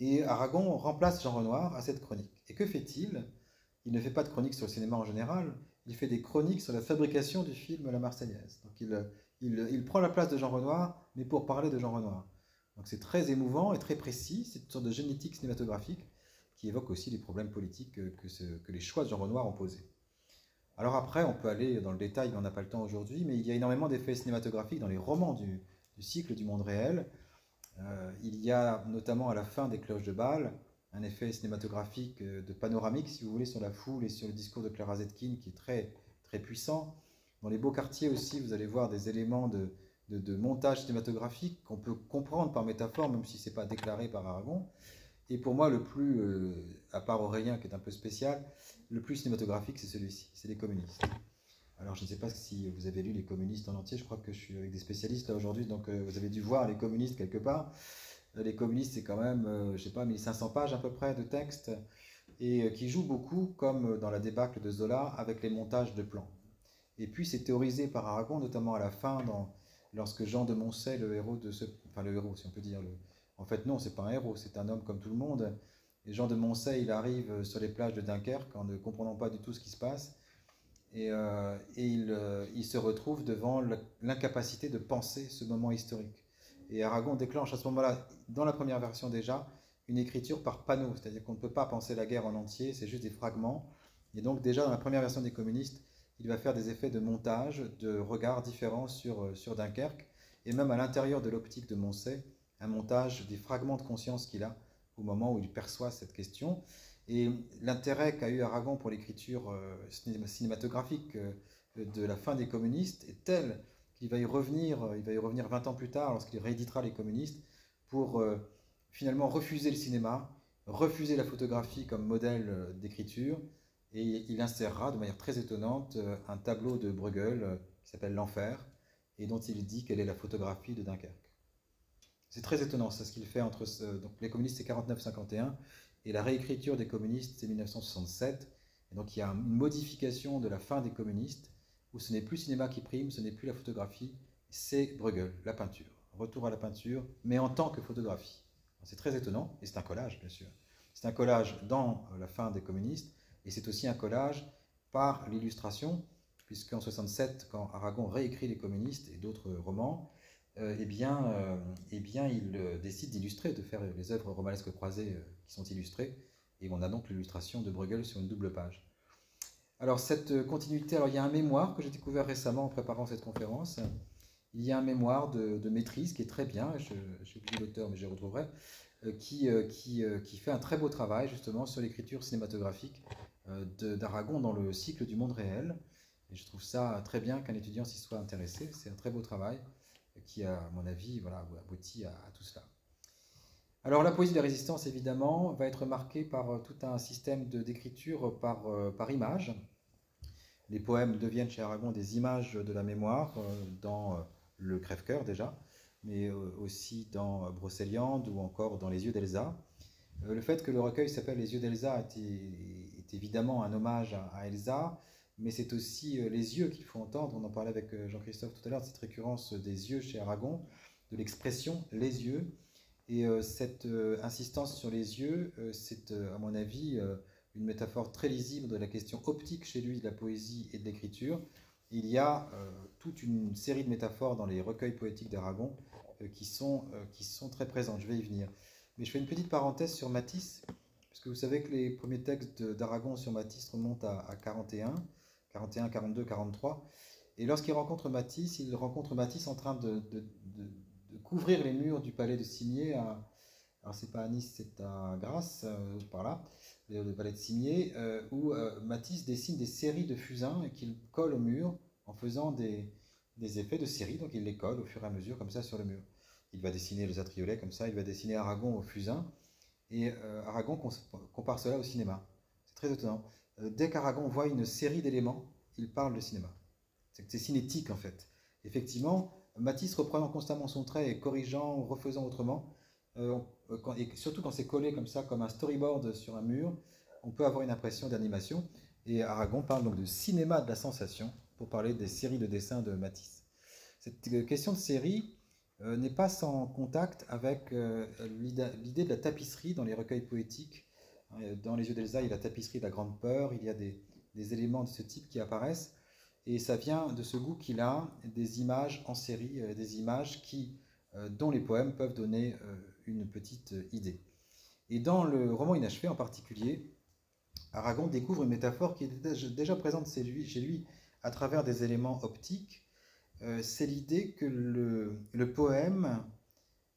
Et Aragon remplace Jean Renoir à cette chronique. Et que fait-il? Il ne fait pas de chronique sur le cinéma en général, il fait des chroniques sur la fabrication du film La Marseillaise. Donc il prend la place de Jean Renoir, mais pour parler de Jean Renoir. Donc c'est très émouvant et très précis, c'est une sorte de génétique cinématographique qui évoque aussi les problèmes politiques que les choix de Jean Renoir ont posés. Alors après, on peut aller dans le détail, mais on n'a pas le temps aujourd'hui, mais il y a énormément d'effets cinématographiques dans les romans du cycle du monde réel. Il y a notamment à la fin des Cloches de Bâle un effet cinématographique de panoramique, si vous voulez, sur la foule et sur le discours de Clara Zetkin qui est très, très puissant. Dans les beaux quartiers aussi, vous allez voir des éléments de montage cinématographique qu'on peut comprendre par métaphore, même si ce n'est pas déclaré par Aragon. Et pour moi, le plus, à part Aurélien qui est un peu spécial, le plus cinématographique, c'est celui-ci, c'est Les Communistes. Alors je ne sais pas si vous avez lu Les Communistes en entier, je crois que je suis avec des spécialistes là aujourd'hui, donc vous avez dû voir Les Communistes quelque part. Les Communistes, c'est quand même, je ne sais pas, 1500 pages à peu près de texte. et qui joue beaucoup, comme dans la débâcle de Zola, avec les montages de plans. Et puis c'est théorisé par Aragon, notamment à la fin, lorsque Jean de Moncey, le héros de ce... Enfin le héros, si on peut dire. En fait non, c'est pas un héros, c'est un homme comme tout le monde. Et Jean de Moncey, il arrive sur les plages de Dunkerque en ne comprenant pas du tout ce qui se passe. Il se retrouve devant l'incapacité de penser ce moment historique. Et Aragon déclenche à ce moment-là, dans la première version déjà, une écriture par panneau, c'est-à-dire qu'on ne peut pas penser la guerre en entier, c'est juste des fragments. Et donc déjà dans la première version des communistes, il va faire des effets de montage, de regards différents sur Dunkerque, et même à l'intérieur de l'optique de Moncey, un montage des fragments de conscience qu'il a au moment où il perçoit cette question. Et l'intérêt qu'a eu Aragon pour l'écriture cinématographique de la fin des communistes est tel qu'il va y revenir 20 ans plus tard, lorsqu'il rééditera les communistes, pour finalement refuser le cinéma, refuser la photographie comme modèle d'écriture, et il insérera de manière très étonnante un tableau de Bruegel qui s'appelle L'Enfer, et dont il dit quelle est la photographie de Dunkerque. C'est très étonnant, c'est ce qu'il fait entre... Donc les communistes c'est 49-51, et la réécriture des communistes c'est 1967, et donc il y a une modification de la fin des communistes, où ce n'est plus le cinéma qui prime, ce n'est plus la photographie, c'est Bruegel, la peinture. Retour à la peinture, mais en tant que photographie. C'est très étonnant, et c'est un collage bien sûr. C'est un collage dans la fin des communistes, et c'est aussi un collage par l'illustration, puisqu'en 67, quand Aragon réécrit les communistes et d'autres romans, il décide d'illustrer, de faire les œuvres romanesques croisées qui sont illustrées, et on a donc l'illustration de Bruegel sur une double page. Alors cette continuité, alors il y a un mémoire que j'ai découvert récemment en préparant cette conférence. Il y a un mémoire de maîtrise qui est très bien, j'ai oublié l'auteur mais je le retrouverai, qui fait un très beau travail justement sur l'écriture cinématographique d'Aragon dans le cycle du monde réel. Et je trouve ça très bien qu'un étudiant s'y soit intéressé, c'est un très beau travail qui, à mon avis, voilà, aboutit à tout cela. Alors la poésie de la résistance, évidemment, va être marquée par tout un système d'écriture par image. Les poèmes deviennent chez Aragon des images de la mémoire, dans le Crève-Cœur déjà, mais aussi dans Brocéliande ou encore dans Les yeux d'Elsa. Le fait que le recueil s'appelle Les yeux d'Elsa est évidemment un hommage à Elsa, mais c'est aussi les yeux qu'il faut entendre. On en parlait avec Jean-Christophe tout à l'heure, de cette récurrence des yeux chez Aragon, de l'expression les yeux. Et cette insistance sur les yeux, c'est à mon avis une métaphore très lisible de la question optique chez lui de la poésie et de l'écriture. Il y a toute une série de métaphores dans les recueils poétiques d'Aragon qui sont très présentes. Je vais y venir. Mais je fais une petite parenthèse sur Matisse, parce que vous savez que les premiers textes d'Aragon sur Matisse remontent à 41, 42, 43. Et lorsqu'il rencontre Matisse, il rencontre Matisse en train de couvrir les murs du palais de Cimier. Alors c'est pas à Nice, c'est à Grasse, par là, le palais de Cimier, où Matisse dessine des séries de fusains et qu'il colle au mur en faisant des effets de série. Donc il les colle au fur et à mesure comme ça sur le mur. Il va dessiner les atriolets comme ça, il va dessiner Aragon au fusain, et Aragon compare cela au cinéma. C'est très étonnant. Dès qu'Aragon voit une série d'éléments, il parle de cinéma. C'est cinétique en fait. Effectivement, Matisse reprenant constamment son trait et corrigeant, refaisant autrement, et surtout quand c'est collé comme ça, comme un storyboard sur un mur, on peut avoir une impression d'animation. Et Aragon parle donc de cinéma de la sensation pour parler des séries de dessins de Matisse. Cette question de série n'est pas sans contact avec l'idée de la tapisserie dans les recueils poétiques. Dans Les yeux d'Elsa, il y a la tapisserie de la grande peur, il y a des éléments de ce type qui apparaissent, et ça vient de ce goût qu'il a des images en série, des images dont les poèmes peuvent donner une petite idée. Et dans le roman inachevé en particulier, Aragon découvre une métaphore qui était déjà présente chez lui à travers des éléments optiques. C'est l'idée que le poème,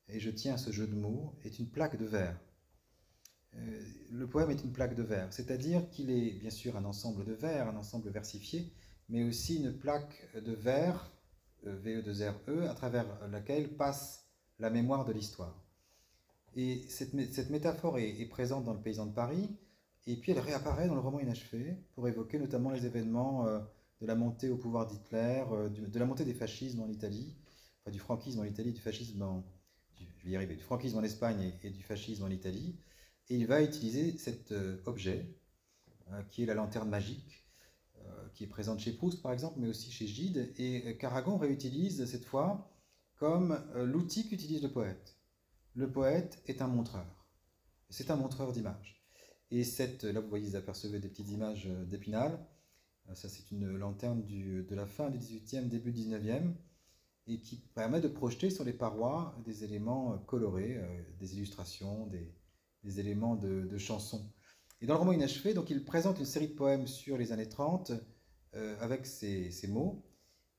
et je tiens à ce jeu de mots, est une plaque de verre. Le poème est une plaque de verre, c'est-à-dire qu'il est bien sûr un ensemble de vers, un ensemble versifié, mais aussi une plaque de verre, VE2RE, à travers laquelle passe la mémoire de l'histoire. Et cette métaphore est présente dans Le Paysan de Paris, et puis elle réapparaît dans le roman inachevé pour évoquer notamment les événements de la montée au pouvoir d'Hitler, de la montée des fascismes en Italie, enfin du franquisme en Italie, du fascisme du franquisme en Espagne et du fascisme en Italie, et il va utiliser cet objet, qui est la lanterne magique, qui est présente chez Proust par exemple, mais aussi chez Gide, et qu'Aragon réutilise cette fois comme l'outil qu'utilise le poète. Le poète est un montreur, c'est un montreur d'images. Et là vous voyez, vous apercevez des petites images d'Épinal, ça c'est une lanterne de la fin du XVIIIe, début du XIXe, et qui permet de projeter sur les parois des éléments colorés, des illustrations, des éléments de chansons. Et dans le roman inachevé, donc, il présente une série de poèmes sur les années 30 avec ces mots.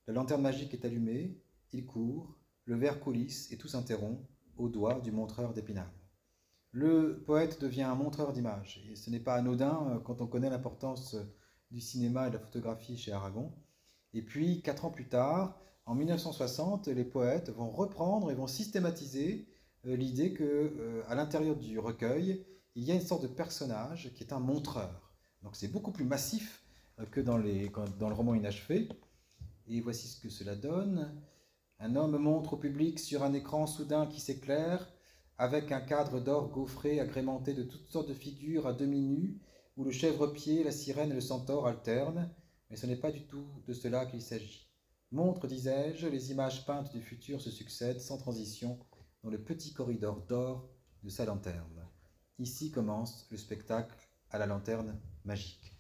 La lanterne magique est allumée, il court, le verre coulisse et tout s'interrompt au doigt du montreur d'Épinal. Le poète devient un montreur d'images, et ce n'est pas anodin quand on connaît l'importance du cinéma et de la photographie chez Aragon. Et puis, 4 ans plus tard, en 1960, les poètes vont reprendre et vont systématiser l'idée qu'à l'intérieur du recueil, il y a une sorte de personnage qui est un montreur. Donc c'est beaucoup plus massif que dans le roman inachevé. Et voici ce que cela donne. Un homme montre au public sur un écran soudain qui s'éclaire, avec un cadre d'or gaufré agrémenté de toutes sortes de figures à demi nues, où le chèvre-pied, la sirène et le centaure alternent, mais ce n'est pas du tout de cela qu'il s'agit. Montre, disais-je, les images peintes du futur se succèdent sans transition dans le petit corridor d'or de sa lanterne. Ici commence le spectacle à la lanterne magique.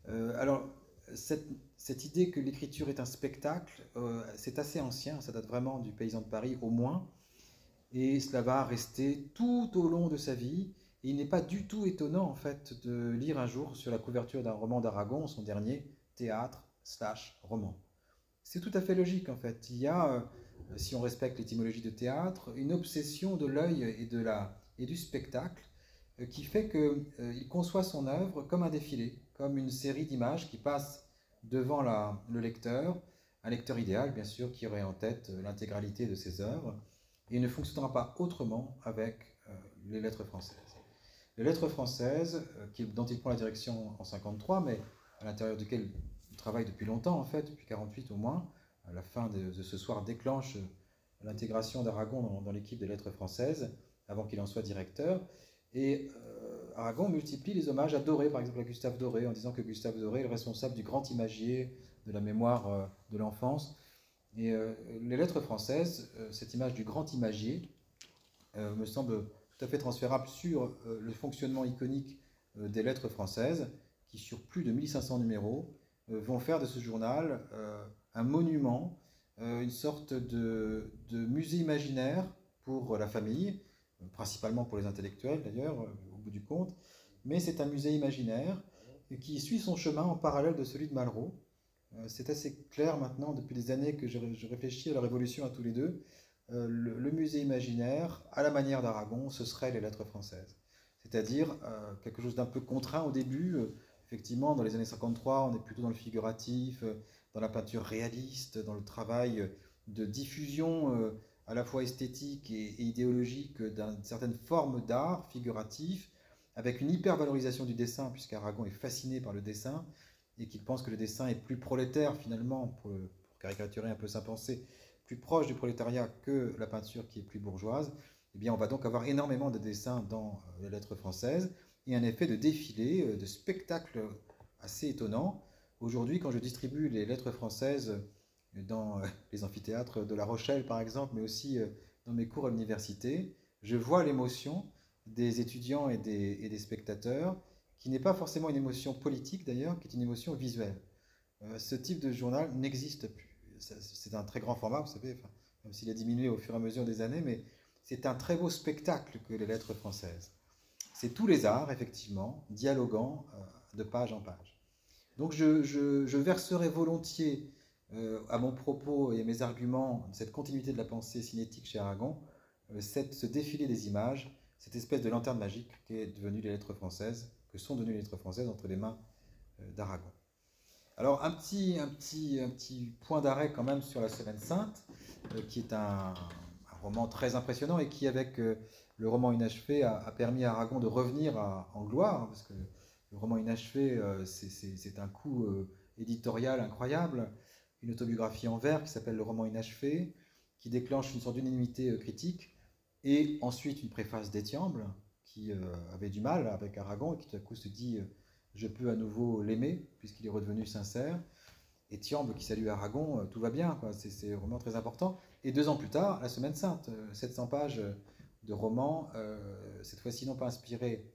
Alors, cette idée que l'écriture est un spectacle, c'est assez ancien, ça date vraiment du Paysan de Paris au moins, et cela va rester tout au long de sa vie. Et il n'est pas du tout étonnant en fait de lire un jour sur la couverture d'un roman d'Aragon, son dernier, théâtre/roman. C'est tout à fait logique en fait. Il y a, si on respecte l'étymologie de théâtre, une obsession de l'œil et du spectacle qui fait qu'il conçoit son œuvre comme un défilé, comme une série d'images qui passent devant le lecteur, un lecteur idéal bien sûr qui aurait en tête l'intégralité de ses œuvres, et il ne fonctionnera pas autrement avec les lettres françaises. Les lettres françaises, dont il prend la direction en 1953, mais à l'intérieur duquel il travaille depuis longtemps, en fait, depuis 1948 au moins, à la fin de ce soir déclenche l'intégration d'Aragon dans l'équipe des lettres françaises, avant qu'il en soit directeur. Et Aragon multiplie les hommages à Doré, par exemple à Gustave Doré, en disant que Gustave Doré est le responsable du grand imagier de la mémoire de l'enfance. Et les lettres françaises, cette image du grand imagier, me semble tout à fait transférable sur le fonctionnement iconique des lettres françaises, qui sur plus de 1500 numéros vont faire de ce journal un monument, une sorte de musée imaginaire pour la famille, principalement pour les intellectuels d'ailleurs, au bout du compte, mais c'est un musée imaginaire qui suit son chemin en parallèle de celui de Malraux. C'est assez clair maintenant, depuis des années que je réfléchis à leur évolution à tous les deux. Le musée imaginaire, à la manière d'Aragon, ce serait les lettres françaises. C'est-à-dire quelque chose d'un peu contraint au début. Effectivement, dans les années 53, on est plutôt dans le figuratif, dans la peinture réaliste, dans le travail de diffusion à la fois esthétique et idéologique d'une certaine forme d'art figuratif, avec une hypervalorisation du dessin, puisqu'Aragon est fasciné par le dessin, et qu'il pense que le dessin est plus prolétaire finalement, pour caricaturer un peu sa pensée, plus proche du prolétariat que la peinture qui est plus bourgeoise. Eh bien, on va donc avoir énormément de dessins dans les lettres françaises et un effet de défilé, de spectacle assez étonnant. Aujourd'hui, quand je distribue les lettres françaises dans les amphithéâtres de La Rochelle, par exemple, mais aussi dans mes cours à l'université, je vois l'émotion des étudiants et des spectateurs, qui n'est pas forcément une émotion politique d'ailleurs, qui est une émotion visuelle. Ce type de journal n'existe plus. C'est un très grand format, vous savez, même s'il a diminué au fur et à mesure des années, mais c'est un très beau spectacle que les lettres françaises. C'est tous les arts, effectivement, dialoguant de page en page. Donc je verserai volontiers à mon propos et à mes arguments cette continuité de la pensée cinétique chez Aragon, ce défilé des images, cette espèce de lanterne magique qui est devenue les lettres françaises, que sont devenues les lettres françaises entre les mains d'Aragon. Alors un petit point d'arrêt quand même sur la Semaine Sainte, qui est un roman très impressionnant et qui, avec le roman inachevé, a permis à Aragon de revenir en gloire, parce que le roman inachevé, c'est un coup éditorial incroyable, une autobiographie en vers qui s'appelle Le roman inachevé, qui déclenche une sorte d'unanimité critique, et ensuite une préface d'Étiamble, qui avait du mal avec Aragon et qui tout à coup se dit je peux à nouveau l'aimer puisqu'il est redevenu sincère. Et Thiambe qui salue Aragon, tout va bien, quoi. C'est vraiment très important. Et 2 ans plus tard, la Semaine Sainte, 700 pages de romans, cette fois-ci non pas inspirés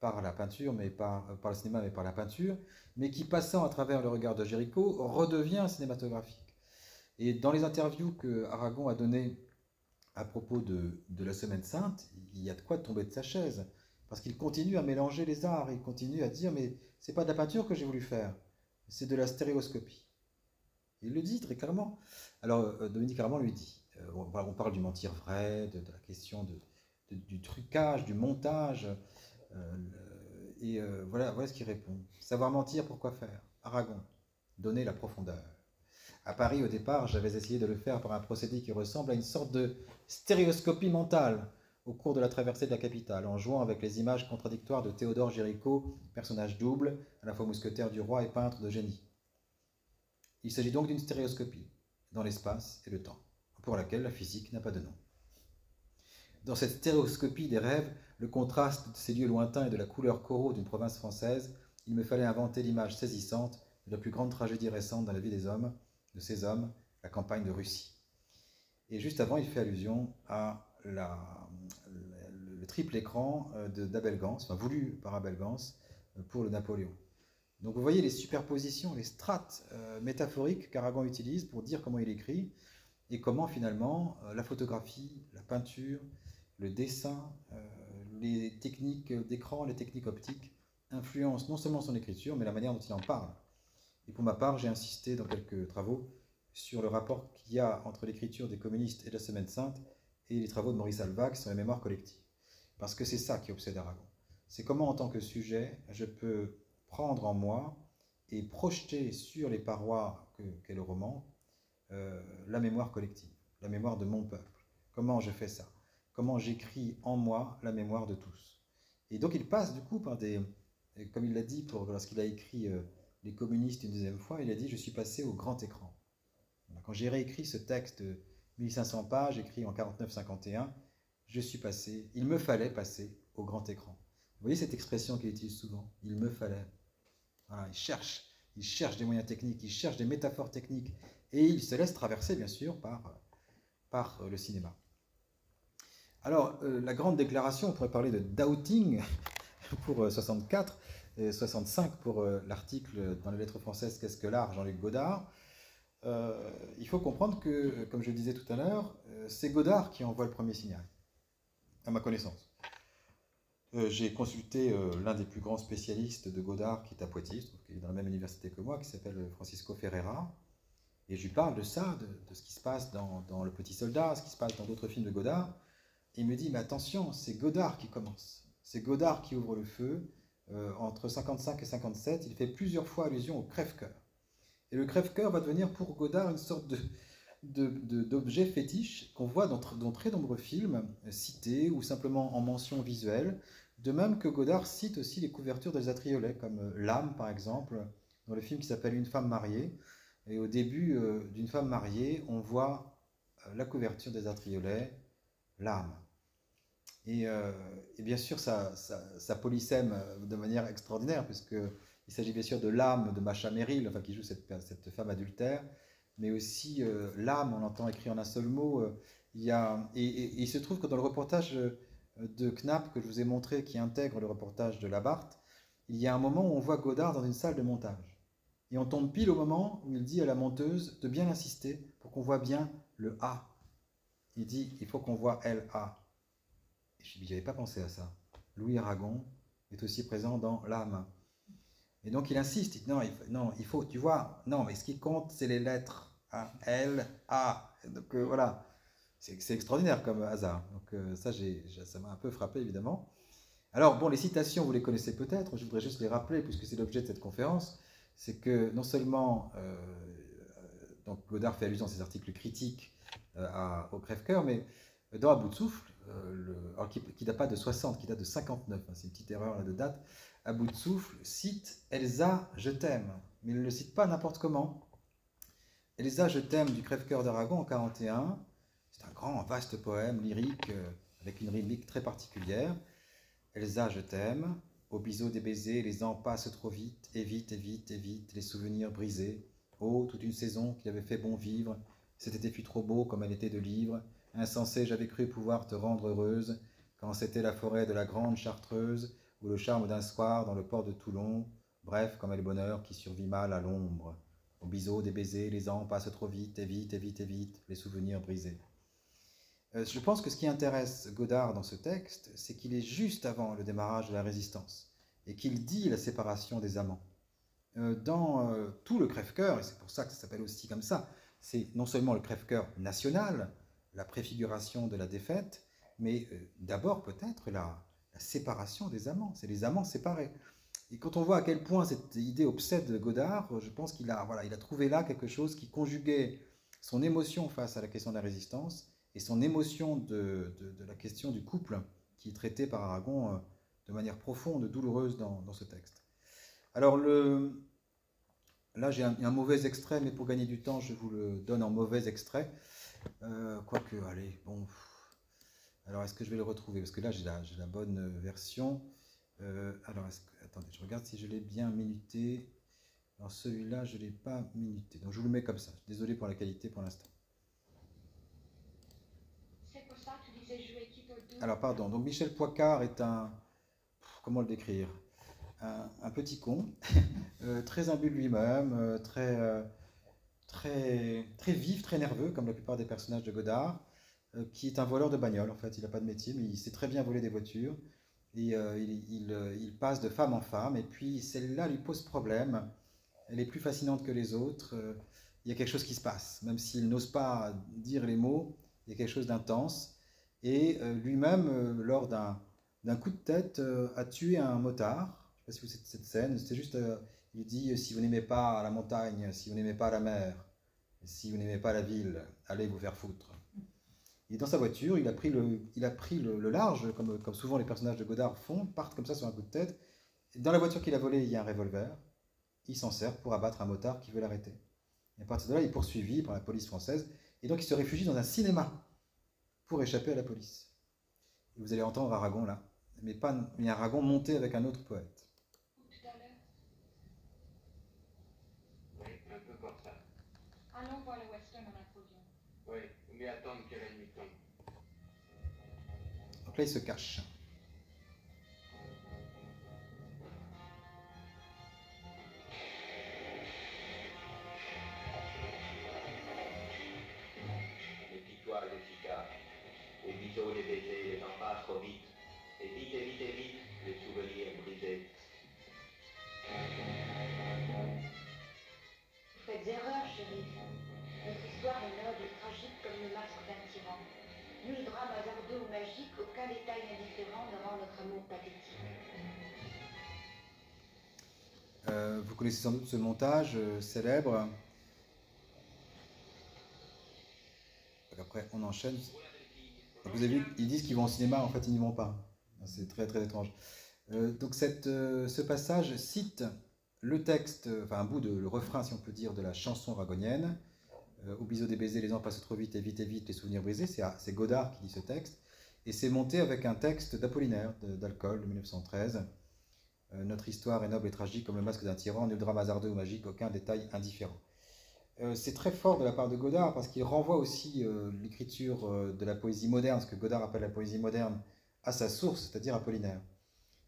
par la peinture, mais par le cinéma, mais par la peinture, mais qui, passant à travers le regard de Géricault, redevient cinématographique. Et dans les interviews que Aragon a données à propos de la Semaine Sainte, il y a de quoi tomber de sa chaise, parce qu'il continue à mélanger les arts, il continue à dire, mais c'est pas de la peinture que j'ai voulu faire, c'est de la stéréoscopie. Il le dit très clairement. Alors, Dominique Armand lui dit, on parle du mentir vrai, de la question du trucage, du montage, voilà ce qu'il répond. Savoir mentir, pourquoi faire? Aragon, donner la profondeur. À Paris, au départ, j'avais essayé de le faire par un procédé qui ressemble à une sorte de stéréoscopie mentale au cours de la traversée de la capitale, en jouant avec les images contradictoires de Théodore Géricault, personnage double, à la fois mousquetaire du roi et peintre de génie. Il s'agit donc d'une stéréoscopie, dans l'espace et le temps, pour laquelle la physique n'a pas de nom. Dans cette stéréoscopie des rêves, le contraste de ces lieux lointains et de la couleur coraux d'une province française, il me fallait inventer l'image saisissante de la plus grande tragédie récente dans la vie des hommes, de ces hommes, la campagne de Russie. Et juste avant, il fait allusion à le triple écran d'Abel Gance, enfin voulu par Abel Gance, pour le Napoléon. Donc vous voyez les superpositions, les strates métaphoriques qu'Aragon utilise pour dire comment il écrit et comment finalement la photographie, la peinture, le dessin, les techniques d'écran, les techniques optiques influencent non seulement son écriture, mais la manière dont il en parle. Et pour ma part, j'ai insisté dans quelques travaux sur le rapport qu'il y a entre l'écriture des communistes et de la Semaine Sainte et les travaux de Maurice Halbach sur la mémoire collective. Parce que c'est ça qui obsède Aragon. C'est comment en tant que sujet, je peux prendre en moi et projeter sur les parois qu'est le roman la mémoire collective, la mémoire de mon peuple. Comment je fais ça? Comment j'écris en moi la mémoire de tous? Et donc il passe du coup par des... Comme il l'a dit lorsqu'il a écrit Les communistes une deuxième fois, il a dit « Je suis passé au grand écran ». Quand j'ai réécrit ce texte de 1500 pages, écrit en 49-51, il me fallait passer au grand écran. Vous voyez cette expression qu'il utilise souvent, il me fallait. Voilà, il cherche des moyens techniques, il cherche des métaphores techniques, et il se laisse traverser, bien sûr, par le cinéma. Alors, la grande déclaration, on pourrait parler de doubting pour 64, et 65 pour l'article dans les lettres françaises « Qu'est-ce que l'art ?» Jean-Luc Godard. Il faut comprendre que, comme je le disais tout à l'heure, c'est Godard qui envoie le premier signal, à ma connaissance. J'ai consulté l'un des plus grands spécialistes de Godard qui est à Poitiers, qui est dans la même université que moi, qui s'appelle Francisco Ferreira, et je lui parle de ça, de ce qui se passe dans Le Petit Soldat, ce qui se passe dans d'autres films de Godard, et il me dit, mais attention, c'est Godard qui commence, c'est Godard qui ouvre le feu, entre 55 et 57, il fait plusieurs fois allusion au crève-cœur. Et le crève-cœur va devenir pour Godard une sorte d'objet fétiche qu'on voit dans très nombreux films cités ou simplement en mention visuelle, de même que Godard cite aussi les couvertures des Triolet, comme L'âme par exemple, dans le film qui s'appelle Une femme mariée. Et au début d'Une femme mariée, on voit la couverture des Triolet, L'âme. Et bien sûr, ça polysème de manière extraordinaire, puisqu'il s'agit bien sûr de l'âme de Masha Merrill, enfin, qui joue cette femme adultère, mais aussi l'âme, on l'entend écrit en un seul mot. Il se trouve que dans le reportage de Knapp que je vous ai montré, qui intègre le reportage de Labarthe, il y a un moment où on voit Godard dans une salle de montage. Et on tombe pile au moment où il dit à la monteuse de bien insister pour qu'on voit bien le A. Il dit, il faut qu'on voit L-A. Et je n'avais pas pensé à ça. Louis Aragon est aussi présent dans L'âme. Et donc il insiste, il dit non, il faut, tu vois, non, mais ce qui compte, c'est les lettres A, L, A. Donc voilà, c'est extraordinaire comme hasard. Donc ça m'a un peu frappé, évidemment. Alors bon, les citations, vous les connaissez peut-être, je voudrais juste les rappeler, puisque c'est l'objet de cette conférence. C'est que non seulement donc Godard fait allusion dans ses articles critiques au crève-cœur, mais dans À bout de souffle, alors qui ne date pas de 60, qui date de 59, hein, c'est une petite erreur là, de date, À bout de souffle cite Elsa, je t'aime, mais il ne le cite pas n'importe comment. Elsa, je t'aime du crève-cœur d'Aragon en 41, c'est un grand, vaste poème lyrique avec une rythmique très particulière. Elsa, je t'aime. Au biseau des baisers, les ans passent trop vite, et vite, et vite, et vite, les souvenirs brisés. Oh, toute une saison qui avait fait bon vivre, cet été fut trop beau comme elle était de livre. Insensé, j'avais cru pouvoir te rendre heureuse, quand c'était la forêt de la grande Chartreuse, ou le charme d'un soir dans le port de Toulon. Bref, comme est le bonheur qui survit mal à l'ombre. Au biseau des baisers, les ans passent trop vite, et vite, et vite, et vite, les souvenirs brisés. Je pense que ce qui intéresse Godard dans ce texte, c'est qu'il est juste avant le démarrage de la résistance et qu'il dit la séparation des amants. Dans tout le crève-cœur, et c'est pour ça que ça s'appelle aussi comme ça, c'est non seulement le crève-cœur national, la préfiguration de la défaite, mais d'abord peut-être la séparation des amants, c'est les amants séparés. Et quand on voit à quel point cette idée obsède Godard, je pense qu'il a, voilà, il a trouvé là quelque chose qui conjuguait son émotion face à la question de la résistance et son émotion de la question du couple qui est traitée par Aragon de manière profonde, douloureuse dans ce texte. Alors là j'ai un mauvais extrait, mais pour gagner du temps, je vous le donne en mauvais extrait. Quoique, allez, bon. Alors est-ce que je vais le retrouver? Parce que là j'ai la bonne version. Alors, attendez, je regarde si je l'ai bien minuté. Alors celui-là, je ne l'ai pas minuté. Donc je vous le mets comme ça. Désolé pour la qualité pour l'instant. C'est pour ça que tu disais jouer quitte au dos. Alors pardon, donc Michel Poicart est un... Comment le décrire? Un petit con, très imbu de lui-même, très vif, très nerveux, comme la plupart des personnages de Godard, qui est un voleur de bagnole. En fait, il n'a pas de métier, mais il sait très bien voler des voitures. Et il passe de femme en femme, et puis celle-là lui pose problème. Elle est plus fascinante que les autres. Il y a quelque chose qui se passe, même s'il n'ose pas dire les mots, il y a quelque chose d'intense. Et lui-même, lors d'un coup de tête, a tué un motard. Je ne sais pas si vous savez cette scène. C'était juste, il dit, si vous n'aimez pas la montagne, si vous n'aimez pas la mer, si vous n'aimez pas la ville, allez vous faire foutre. Il est dans sa voiture, il a pris le large, comme souvent les personnages de Godard font, partent comme ça sur un coup de tête. Dans la voiture qu'il a volée, il y a un revolver. Il s'en sert pour abattre un motard qui veut l'arrêter. Et à partir de là, il est poursuivi par la police française. Et donc, il se réfugie dans un cinéma pour échapper à la police. Et vous allez entendre Aragon là. Mais Aragon monté avec un autre poète. Tout à l'heure. Oui, un peu comme ça. Allons voir le western en improvien. Oui, mais attendre que la nuit tombe. Donc là, il se cache. Méfie-toi, Jessica. Au biseau des baisers, les temps passent trop vite. Et vite, et vite, et vite, les souvenirs brisés. Vous faites erreur, chérie. Notre histoire est noble et tragique comme le masque d'un tyran. Nul drame hasardeux ou magique, aucun détail indifférent ne rend notre amour pathétique. Vous connaissez sans doute ce montage célèbre. Après, on enchaîne. Donc, vous avez vu, ils disent qu'ils vont au cinéma, en fait, ils n'y vont pas. C'est très, très étrange. Donc, ce passage cite le texte, enfin un bout de le refrain, si on peut dire, de la chanson ragonienne. Au biseau des baisers, les ans passent trop vite, et vite, les souvenirs brisés. C'est Godard qui dit ce texte. Et c'est monté avec un texte d'Apollinaire, d'Alcool, de 1913. Notre histoire est noble et tragique comme le masque d'un tyran, nul drame hasardeux ou magique, aucun détail indifférent. C'est très fort de la part de Godard parce qu'il renvoie aussi l'écriture de la poésie moderne, ce que Godard appelle la poésie moderne, à sa source, c'est-à-dire Apollinaire.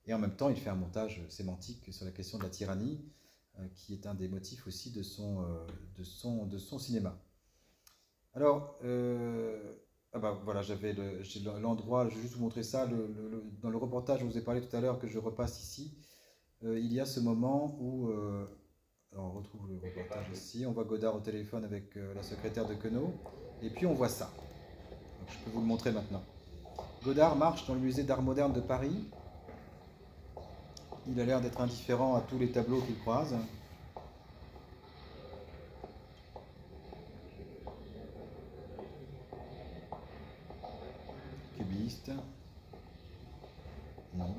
Et en même temps, il fait un montage sémantique sur la question de la tyrannie, qui est un des motifs aussi de son cinéma. Alors, voilà, j'ai l'endroit, je vais juste vous montrer ça. Dans le reportage dont je vous ai parlé tout à l'heure, que je repasse ici, il y a ce moment où. Alors on retrouve le reportage ici. On voit Godard au téléphone avec la secrétaire de Queneau. Et puis on voit ça. Donc, je peux vous le montrer maintenant. Godard marche dans le musée d'art moderne de Paris. Il a l'air d'être indifférent à tous les tableaux qu'il croise. Cubiste. Non.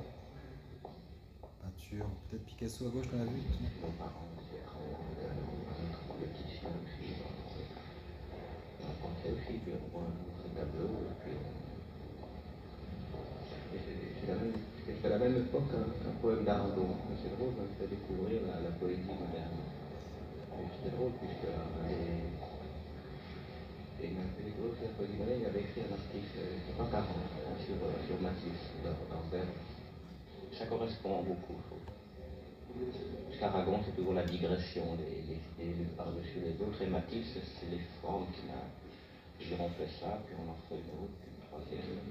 Peinture. Peut-être Picasso à gauche, on a vu. C'est à la même époque qu'un poème d'Aragon. C'est drôle, ça me fait découvrir la poésie moderne. Et c'était drôle puisque et il m'a fait découvrir que la poésie moderne, il avait écrit un article, c'est pas 40, sur Matisse, dans Verbe. Ça correspond beaucoup, je trouve. Parce qu'Aragon, c'est toujours la digression des idées l'une par-dessus les autres, et Matisse, c'est les formes qu'il a. On fait ça, puis on en fait une autre, puis une troisième.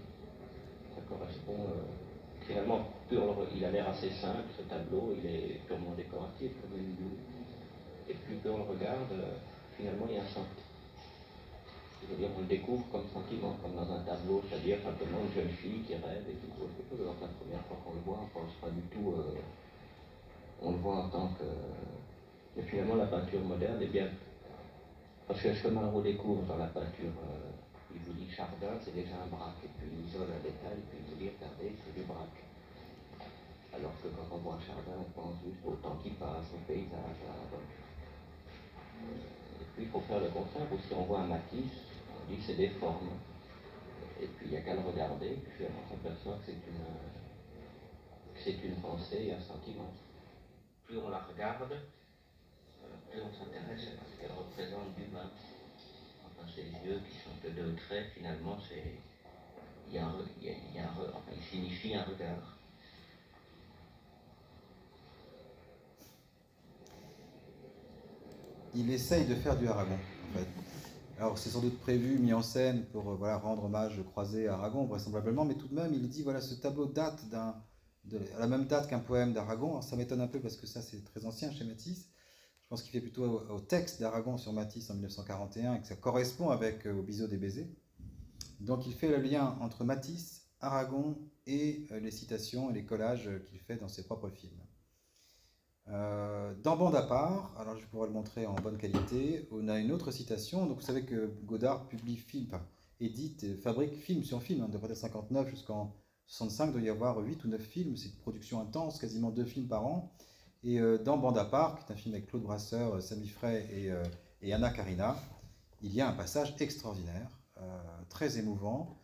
Ça correspond. Finalement, il a l'air assez simple, ce tableau, il est purement décoratif, comme une boule. Et plus on le regarde, finalement, il y a un sentiment. C'est-à-dire, on le découvre comme sentiment, comme dans un tableau, c'est-à-dire simplement une jeune fille qui rêve et qui trouve quelque chose. Alors que la première fois qu'on le voit, on ne pense pas du tout. On le voit en tant que. Mais finalement, la peinture moderne est bien. Parce que ce que Malraux découvre dans la peinture, il vous dit Chardin, c'est déjà un braque, et puis il isole un détail, et puis il vous dit regardez, c'est du braque. Alors que quand on voit Chardin, on pense juste au temps qui passe, au paysage. Et puis il faut faire le contraire, ou si on voit un Matisse, on dit c'est des formes. Et puis il n'y a qu'à le regarder, puis on s'aperçoit que c'est une pensée et un sentiment. Plus on la regarde, plus on s'intéresse parce qu'elle représente l'humain. Enfin, ces yeux qui sont que deux traits, finalement, il signifie un regard. Il essaye de faire du Aragon, en fait. Alors, c'est sans doute prévu, mis en scène pour voilà, rendre hommage croisé à Aragon, vraisemblablement, mais tout de même, il dit voilà, ce tableau date à la même date qu'un poème d'Aragon. Alors, ça m'étonne un peu parce que ça, c'est très ancien chez Matisse. Je pense qu'il fait plutôt au texte d'Aragon sur Matisse en 1941 et que ça correspond avec Au biseau des baisers. Donc, il fait le lien entre Matisse, Aragon et les citations et les collages qu'il fait dans ses propres films. Dans Bande à part, alors je pourrais le montrer en bonne qualité, on a une autre citation. Donc vous savez que Godard publie film, enfin, édite, fabrique film sur film, de 1959 jusqu'en 65, il doit y avoir 8 ou 9 films, c'est une production intense, quasiment 2 films par an. Et dans Bande à part, qui est un film avec Claude Brasseur, Samy Frey et Anna Karina, il y a un passage extraordinaire, très émouvant,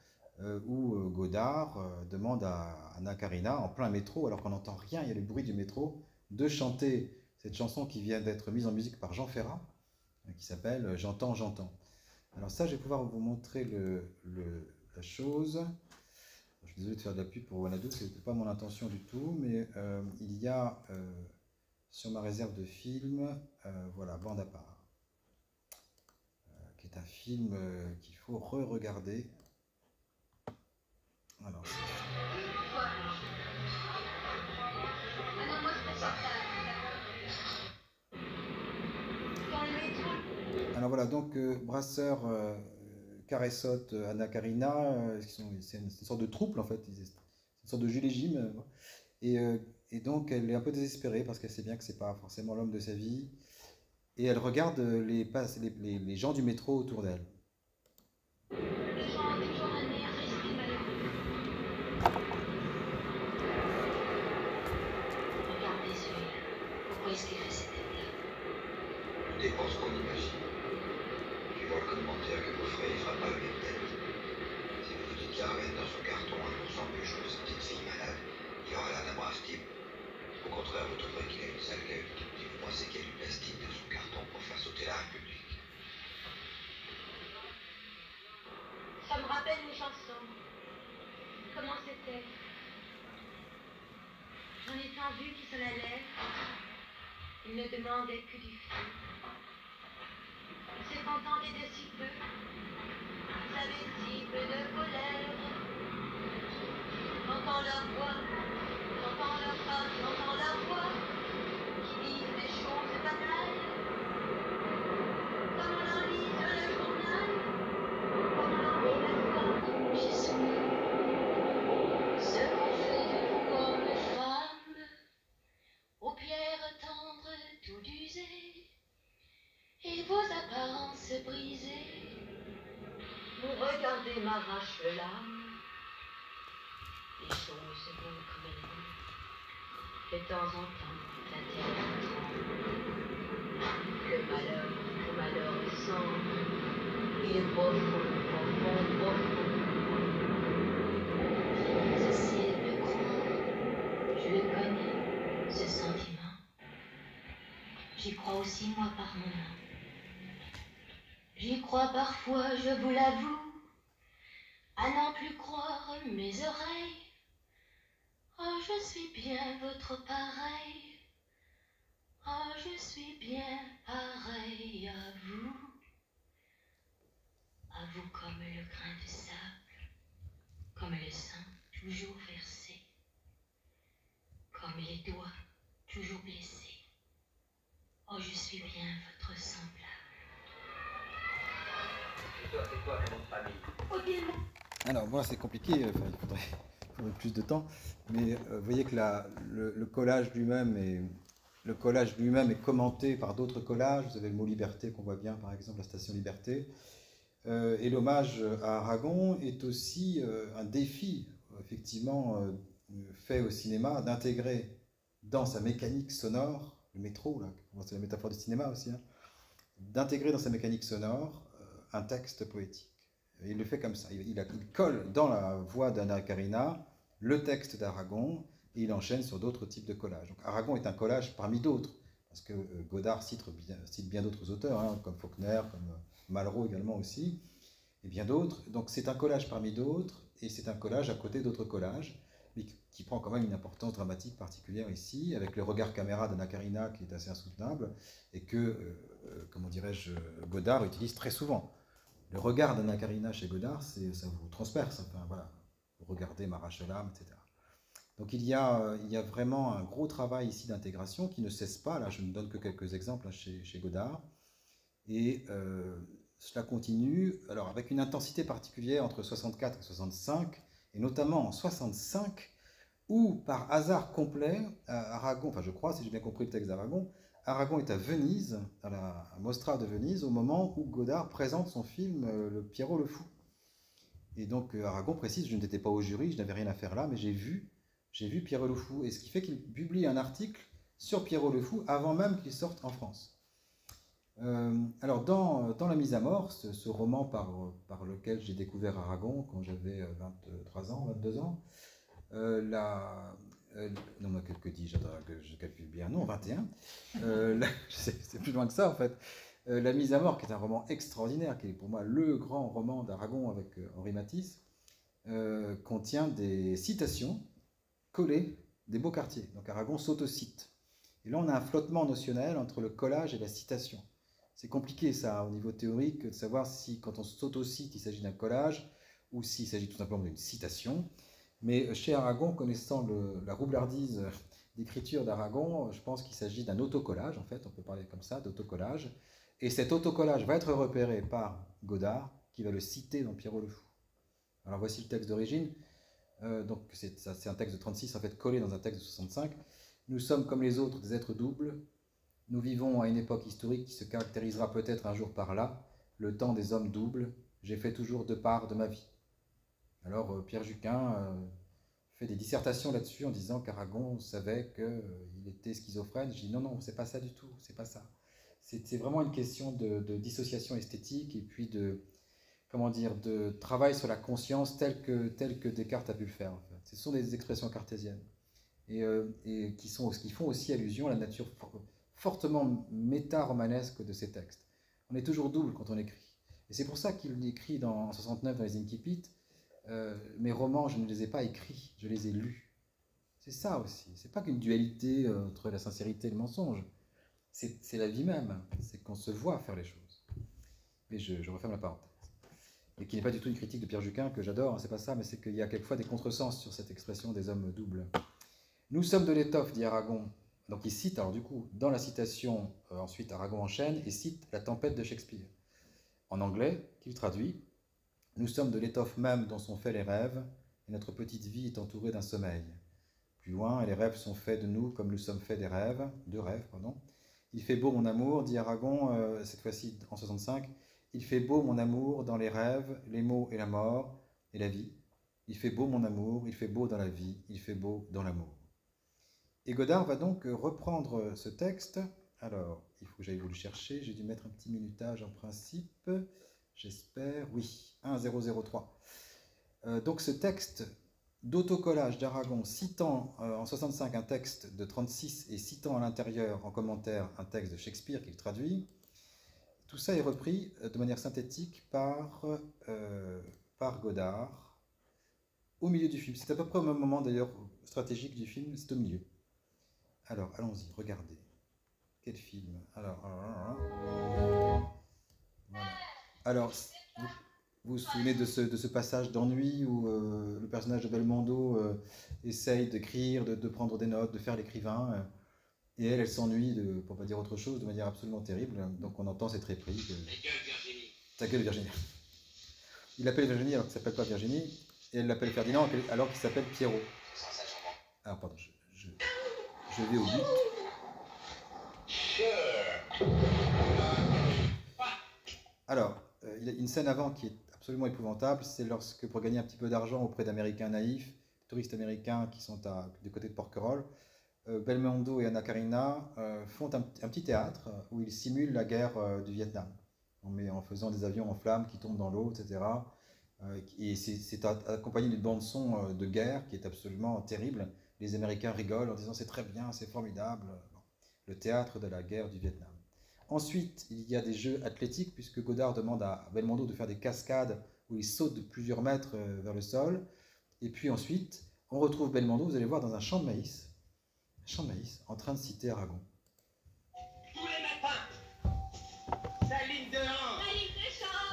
où Godard demande à Anna Karina, en plein métro, alors qu'on n'entend rien, il y a le bruit du métro, de chanter cette chanson qui vient d'être mise en musique par Jean Ferrat, qui s'appelle « J'entends, j'entends ». Alors ça, je vais pouvoir vous montrer la chose. Je suis désolé de faire de la pub pour Wanadoo, ce n'était pas mon intention du tout, mais il y a sur ma réserve de films, voilà, Bande à part, qui est un film qu'il faut re-regarder. Alors, alors voilà, donc Brasseur, Caressot, Anna Karina, c'est une sorte de trouble en fait, c'est une sorte de Jules et Jim, et donc elle est un peu désespérée parce qu'elle sait bien que c'est pas forcément l'homme de sa vie, et elle regarde les gens du métro autour d'elle. Les gens ont toujours un air esprit malheureux. Regardez celui-là. Pourquoi est-ce qu'il fait cette tête-là? Tout dépend ce qu'on imagine. Tu vois le commentaire que vous ferez, il sera pas le même tête. Si vous dites qu'il ramène dans son carton un ourson pécho de sa petite fille malade, il aura l'air d'un brave type. Au contraire, vous trouverez qu'il a une sale gueule si vous pensez qu'il y a du plastique dans son carton pour faire sauter la République. Ça me rappelle une chanson. Comment c'était? J'en ai tant vu qui se la lèvent. Il ne demandait que du feu. Il s'est contenté de si peu. Vous avez si peu de colère. J'entends leur voix, j'entends leur phrase, j'entends leur voix, qui disent des choses banales. Comme on en lit dans le journal, comme on en lit la femme, j'espère. Ce qu'on fait de vous hommes et femmes, aux pierres tendres tout usées, et vos apparences brisées, vous regardez m'arrache l'âme. Les choses vont comme elles vont. De temps en temps, la terre tremble. Le malheur ressemble. Il est profond, profond, profond. Ce ciel me croit. J'y crois aussi, moi, par mon âme. J'y crois parfois, je vous l'avoue, à n'en plus croire mes oreilles. Oh, je suis bien votre pareil. Oh, je suis bien pareil à vous. À vous comme le grain de sable, comme le sang toujours versé, comme les doigts toujours blessés. Oh, je suis bien votre semblable. C'est quoi ton famille? Oh, bien. Alors, voilà, c'est compliqué, enfin, il faudrait plus de temps, mais vous voyez que le collage lui-même est commenté par d'autres collages. Vous avez le mot liberté qu'on voit bien, par exemple, la station Liberté. Et l'hommage à Aragon est aussi un défi, effectivement, fait au cinéma, d'intégrer dans sa mécanique sonore, le métro, là, c'est la métaphore du cinéma aussi, hein, d'intégrer dans sa mécanique sonore un texte poétique. Et il le fait comme ça, il colle dans la voix d'Anna Karina le texte d'Aragon et il enchaîne sur d'autres types de collages. Donc Aragon est un collage parmi d'autres, parce que Godard cite bien d'autres auteurs, hein, comme Faulkner, comme Malraux également aussi, et bien d'autres. Donc c'est un collage parmi d'autres, et c'est un collage à côté d'autres collages, mais qui prend quand même une importance dramatique particulière ici, avec le regard caméra d'Anna Karina qui est assez insoutenable, et que, comment dirais-je, Godard utilise très souvent. Le regard d'Anna Karina chez Godard, ça vous transperce, enfin voilà, vous regardez Marachelam, etc. Donc il y a vraiment un gros travail ici d'intégration qui ne cesse pas, là je ne donne que quelques exemples, hein, chez Godard, et cela continue, alors avec une intensité particulière entre 64 et 65, et notamment en 65, où par hasard complet, Aragon, enfin je crois, si j'ai bien compris le texte d'Aragon, Aragon est à Venise, à la Mostra de Venise, au moment où Godard présente son film Le Pierrot le Fou. Et donc Aragon précise, je n'étais pas au jury, je n'avais rien à faire là, mais j'ai vu Pierrot le Fou, et ce qui fait qu'il publie un article sur Pierrot le Fou avant même qu'il sorte en France. Alors dans La Mise à Mort, ce roman par lequel j'ai découvert Aragon quand j'avais 23 ans, 22 ans, non, mais que dis-je, je calcule bien, non, 21, c'est plus loin que ça en fait. La Mise à Mort, qui est un roman extraordinaire, qui est pour moi le grand roman d'Aragon avec Henri Matisse, contient des citations collées des beaux quartiers. Donc Aragon s'autocite. Et là, on a un flottement notionnel entre le collage et la citation. C'est compliqué ça, au niveau théorique, de savoir si quand on s'autocite, il s'agit d'un collage ou s'il s'agit tout simplement d'une citation. Mais chez Aragon, connaissant la roublardise d'écriture d'Aragon, je pense qu'il s'agit d'un autocollage, en fait, on peut parler comme ça, d'autocollage. Et cet autocollage va être repéré par Godard, qui va le citer dans Pierrot le Fou. Alors voici le texte d'origine. Donc c'est un texte de 36, en fait, collé dans un texte de 65. Nous sommes comme les autres des êtres doubles. Nous vivons à une époque historique qui se caractérisera peut-être un jour par là, le temps des hommes doubles. J'ai fait toujours deux parts de ma vie. Alors Pierre Juquin fait des dissertations là-dessus en disant qu'Aragon savait qu'il était schizophrène. Je dis non, c'est pas ça du tout, c'est pas ça. C'est vraiment une question de dissociation esthétique et puis de travail sur la conscience tel que Descartes a pu le faire. En fait. Ce sont des expressions cartésiennes et qui font aussi allusion à la nature fortement méta-romanesque de ces textes. On est toujours double quand on écrit. Et c'est pour ça qu'il écrit en 69 dans les Incipit, mes romans, je ne les ai pas écrits, je les ai lus. C'est ça aussi. C'est pas qu'une dualité entre la sincérité et le mensonge. C'est la vie même. C'est qu'on se voit faire les choses. Mais je referme la parenthèse. Et qui n'est pas du tout une critique de Pierre Juquin, que j'adore, hein, c'est pas ça, mais c'est qu'il y a quelquefois des contresens sur cette expression des hommes doubles. Nous sommes de l'étoffe, dit Aragon. Donc il cite, alors du coup, dans la citation, ensuite Aragon enchaîne et cite La Tempête de Shakespeare. En anglais, qu'il traduit, nous sommes de l'étoffe même dont sont faits les rêves, et notre petite vie est entourée d'un sommeil. Plus loin, et les rêves sont faits de nous comme nous sommes faits de rêves, pardon. Il fait beau mon amour, dit Aragon, cette fois-ci en 65, il fait beau mon amour dans les rêves, les mots et la mort, et la vie. Il fait beau mon amour, il fait beau dans la vie, il fait beau dans l'amour. Et Godard va donc reprendre ce texte. Alors, il faut que j'aille vous le chercher. J'ai dû mettre un petit minutage en principe. J'espère. Oui, 1003. Donc ce texte d'autocollage d'Aragon citant en 65 un texte de 36 et citant à l'intérieur en commentaire un texte de Shakespeare qu'il traduit. Tout ça est repris de manière synthétique par Godard au milieu du film. C'est à peu près au même moment d'ailleurs stratégique du film, c'est au milieu. Alors, allons-y, regardez. Quel film? Alors, vous vous souvenez de ce passage d'ennui où le personnage de Belmondo essaye d'écrire, de prendre des notes, de faire l'écrivain, et elle s'ennuie, pour pas dire autre chose, de manière absolument terrible. Donc on entend cette réplique. Ta gueule, Virginie. Ta gueule, Virginie. Il l'appelle Virginie alors qu'il ne s'appelle pas Virginie, et elle l'appelle Ferdinand alors qu'il s'appelle Pierrot. Alors pardon, je vais au but. Alors, il y a une scène avant qui est absolument épouvantable, c'est lorsque pour gagner un petit peu d'argent auprès d'Américains naïfs, touristes américains qui sont du côté de Porquerolles, Belmondo et Anna Karina font un petit théâtre où ils simulent la guerre du Vietnam, en faisant des avions en flammes qui tombent dans l'eau, etc. Et c'est accompagné d'une bande-son de guerre qui est absolument terrible. Les Américains rigolent en disant c'est très bien, c'est formidable. Bon, le théâtre de la guerre du Vietnam. Ensuite, il y a des jeux athlétiques, puisque Godard demande à Belmondo de faire des cascades où il saute de plusieurs mètres vers le sol. Et puis ensuite, on retrouve Belmondo, vous allez voir, dans un champ de maïs, en train de citer Aragon. Tous les matins, Saline Dehan,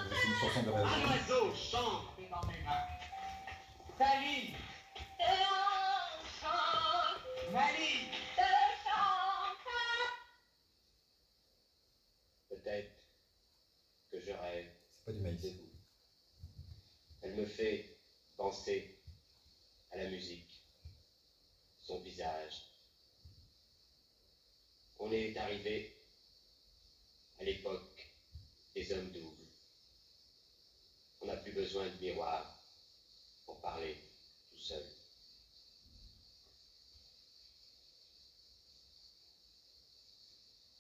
C'est une chanson de un Ravel. oiseau chante dans mes mains. Saline, Mali. Peut-être que je rêve C'est pas du maïs. de vous. Elle me fait penser à la musique, son visage. On est arrivé à l'époque des hommes doubles. On n'a plus besoin de miroir pour parler tout seul.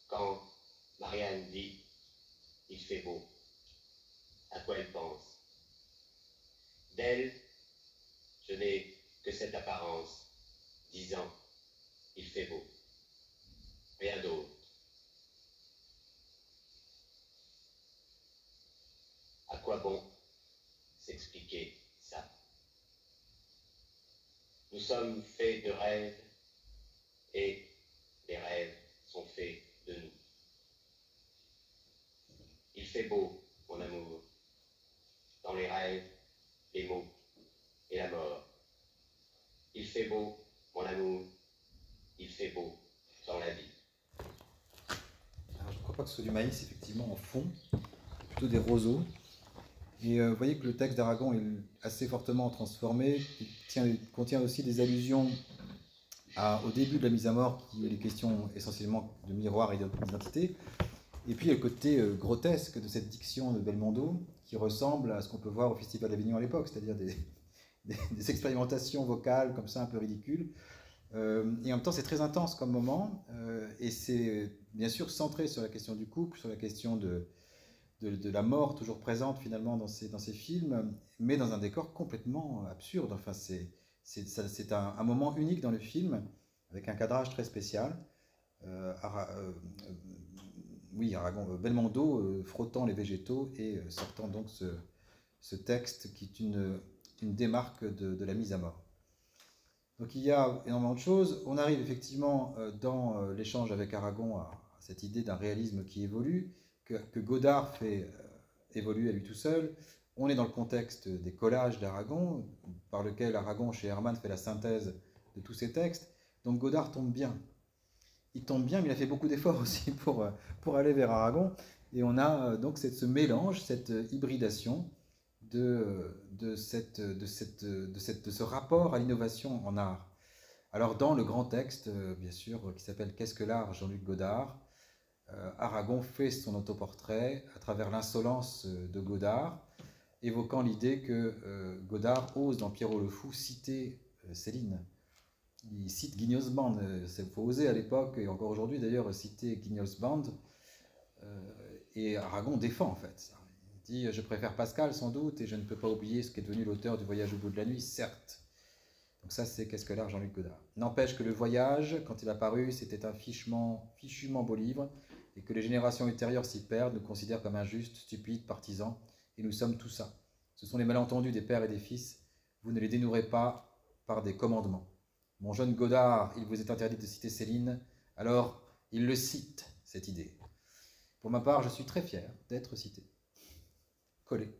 Quand Marianne dit « il fait beau », à quoi elle pense? D'elle, je n'ai que cette apparence, disant « il fait beau ». Rien d'autre. À quoi bon s'expliquer ça? Nous sommes faits de rêves et les rêves sont faits de nous. Il fait beau, mon amour, dans les rêves, les mots et la mort. Il fait beau, mon amour, il fait beau dans la vie. Alors, je ne crois pas que ce soit du maïs, effectivement, en fond, plutôt des roseaux. Et vous voyez que le texte d'Aragon est assez fortement transformé. Il contient aussi des allusions au début de la mise à mort, qui est les questions essentiellement de miroir et d'identité. Et puis il y a le côté grotesque de cette diction de Belmondo, qui ressemble à ce qu'on peut voir au Festival d'Avignon à l'époque, c'est-à-dire des expérimentations vocales comme ça, un peu ridicules. Et en même temps, c'est très intense comme moment, et c'est bien sûr centré sur la question du couple, sur la question de la mort toujours présente finalement dans ces films, mais dans un décor complètement absurde. Enfin, c'est un moment unique dans le film, avec un cadrage très spécial. Aragon, Belmondo frottant les végétaux et sortant donc ce texte qui est une démarque de la mise à mort. Donc il y a énormément de choses. On arrive effectivement dans l'échange avec Aragon à cette idée d'un réalisme qui évolue, que Godard fait évoluer à lui tout seul. On est dans le contexte des collages d'Aragon, par lequel Aragon, chez Hermann, fait la synthèse de tous ses textes. Donc Godard tombe bien. Il tombe bien, mais il a fait beaucoup d'efforts aussi pour aller vers Aragon. Et on a donc ce mélange, cette hybridation de ce rapport à l'innovation en art. Alors dans le grand texte, bien sûr, qui s'appelle « Qu'est-ce que l'art ?» Jean-Luc Godard, Aragon fait son autoportrait à travers l'insolence de Godard, évoquant l'idée que Godard ose dans Pierrot le Fou citer Céline. Il cite Guignol's Band, il faut oser à l'époque, et encore aujourd'hui d'ailleurs, citer Guignol's Band, et Aragon défend en fait. Il dit « Je préfère Pascal sans doute, et je ne peux pas oublier ce qu'est devenu l'auteur du Voyage au bout de la nuit, certes. » Donc ça, c'est Qu'est-ce que l'art, Jean-Luc Godard. N'empêche que Le Voyage, quand il a paru, c'était un fichement beau livre, et que les générations ultérieures s'y perdent, nous considèrent comme injustes, stupides, partisans, et nous sommes tout ça. Ce sont les malentendus des pères et des fils, vous ne les dénouerez pas par des commandements. Mon jeune Godard, il vous est interdit de citer Céline, alors il le cite, cette idée. Pour ma part, je suis très fier d'être cité, collé,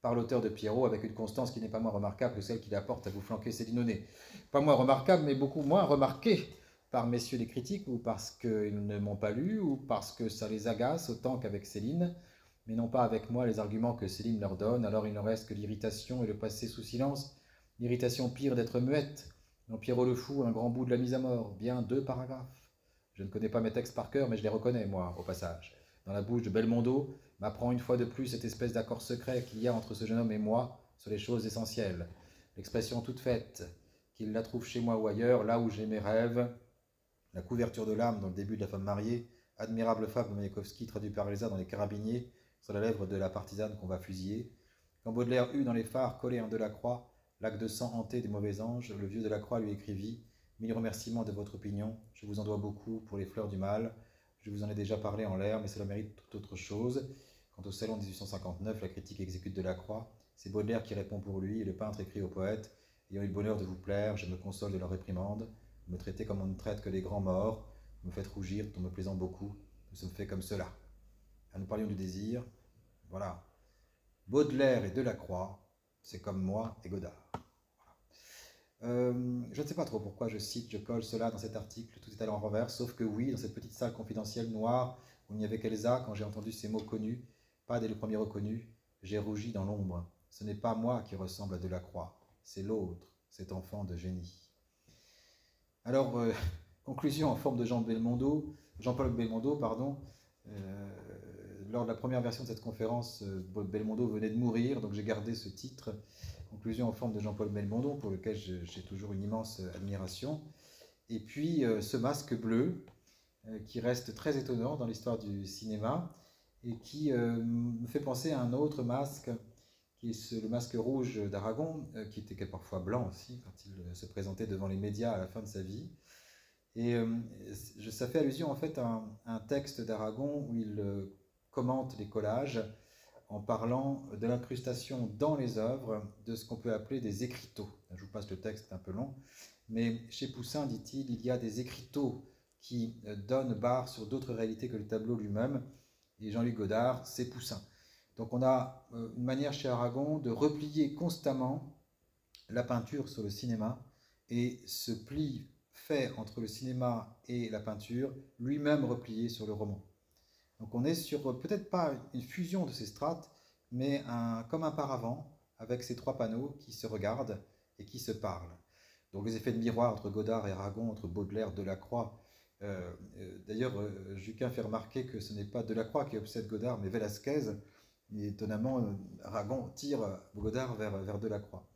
par l'auteur de Pierrot, avec une constance qui n'est pas moins remarquable que celle qu'il apporte à vous flanquer Céline au nez. Pas moins remarquable, mais beaucoup moins remarqué par messieurs les critiques, ou parce qu'ils ne m'ont pas lu, ou parce que ça les agace autant qu'avec Céline, mais non pas avec moi les arguments que Céline leur donne, alors il ne reste que l'irritation et le passer sous silence, l'irritation pire d'être muette. Dans Pierrot le Fou, un grand bout de la mise à mort, bien 2 paragraphes. Je ne connais pas mes textes par cœur, mais je les reconnais, moi, au passage. Dans la bouche de Belmondo, m'apprend une fois de plus cette espèce d'accord secret qu'il y a entre ce jeune homme et moi sur les choses essentielles. L'expression toute faite, qu'il la trouve chez moi ou ailleurs, là où j'ai mes rêves. La couverture de l'âme dans le début de La femme mariée, admirable fable de Mayakovsky traduit par Elsa dans Les Carabiniers, sur la lèvre de la partisane qu'on va fusiller. Quand Baudelaire eut dans les phares collé un Delacroix, l'acte de sang hanté des mauvais anges, le vieux Delacroix lui écrivit « Mille remerciements de votre opinion, je vous en dois beaucoup pour les fleurs du mal. Je vous en ai déjà parlé en l'air, mais cela mérite toute autre chose. Quant au salon de 1859, la critique exécute Delacroix. C'est Baudelaire qui répond pour lui, et le peintre écrit au poète « Ayant eu le bonheur de vous plaire, je me console de leur réprimande. Vous me traitez comme on ne traite que les grands morts. Vous me faites rougir, tout en me plaisant beaucoup. Nous sommes faits comme cela. » Nous parlions du désir. Voilà. Baudelaire et Delacroix, c'est comme moi et Godard. Je ne sais pas trop pourquoi je colle cela dans cet article, tout est à l'envers, sauf que oui, dans cette petite salle confidentielle noire où il n'y avait qu'Elsa, quand j'ai entendu ces mots connus, pas dès le premier reconnu, j'ai rougi dans l'ombre. Ce n'est pas moi qui ressemble à Delacroix, c'est l'autre, cet enfant de génie. Alors, conclusion en forme de Jean-Paul Belmondo, pardon. Lors de la première version de cette conférence, Belmondo venait de mourir, donc j'ai gardé ce titre. Conclusion en forme de Jean-Paul Belmondo, pour lequel j'ai toujours une immense admiration. Et puis ce masque bleu, qui reste très étonnant dans l'histoire du cinéma, et qui me fait penser à un autre masque, qui est le masque rouge d'Aragon, qui était parfois blanc aussi, quand il se présentait devant les médias à la fin de sa vie. Et ça fait allusion en fait à un texte d'Aragon où il commente les collages, en parlant de l'incrustation dans les œuvres de ce qu'on peut appeler des écriteaux. Je vous passe le texte, c'est un peu long, mais chez Poussin, dit-il, il y a des écriteaux qui donnent barre sur d'autres réalités que le tableau lui-même, et Jean-Luc Godard, c'est Poussin. Donc on a une manière chez Aragon de replier constamment la peinture sur le cinéma, et ce pli fait entre le cinéma et la peinture, lui-même replié sur le roman. Donc on est sur peut-être pas une fusion de ces strates, mais comme un paravent avec ces 3 panneaux qui se regardent et qui se parlent. Donc les effets de miroir entre Godard et Aragon, entre Baudelaire, Delacroix. D'ailleurs, Juquin fait remarquer que ce n'est pas Delacroix qui obsède Godard, mais Velázquez. Et étonnamment, Aragon tire Godard vers Delacroix.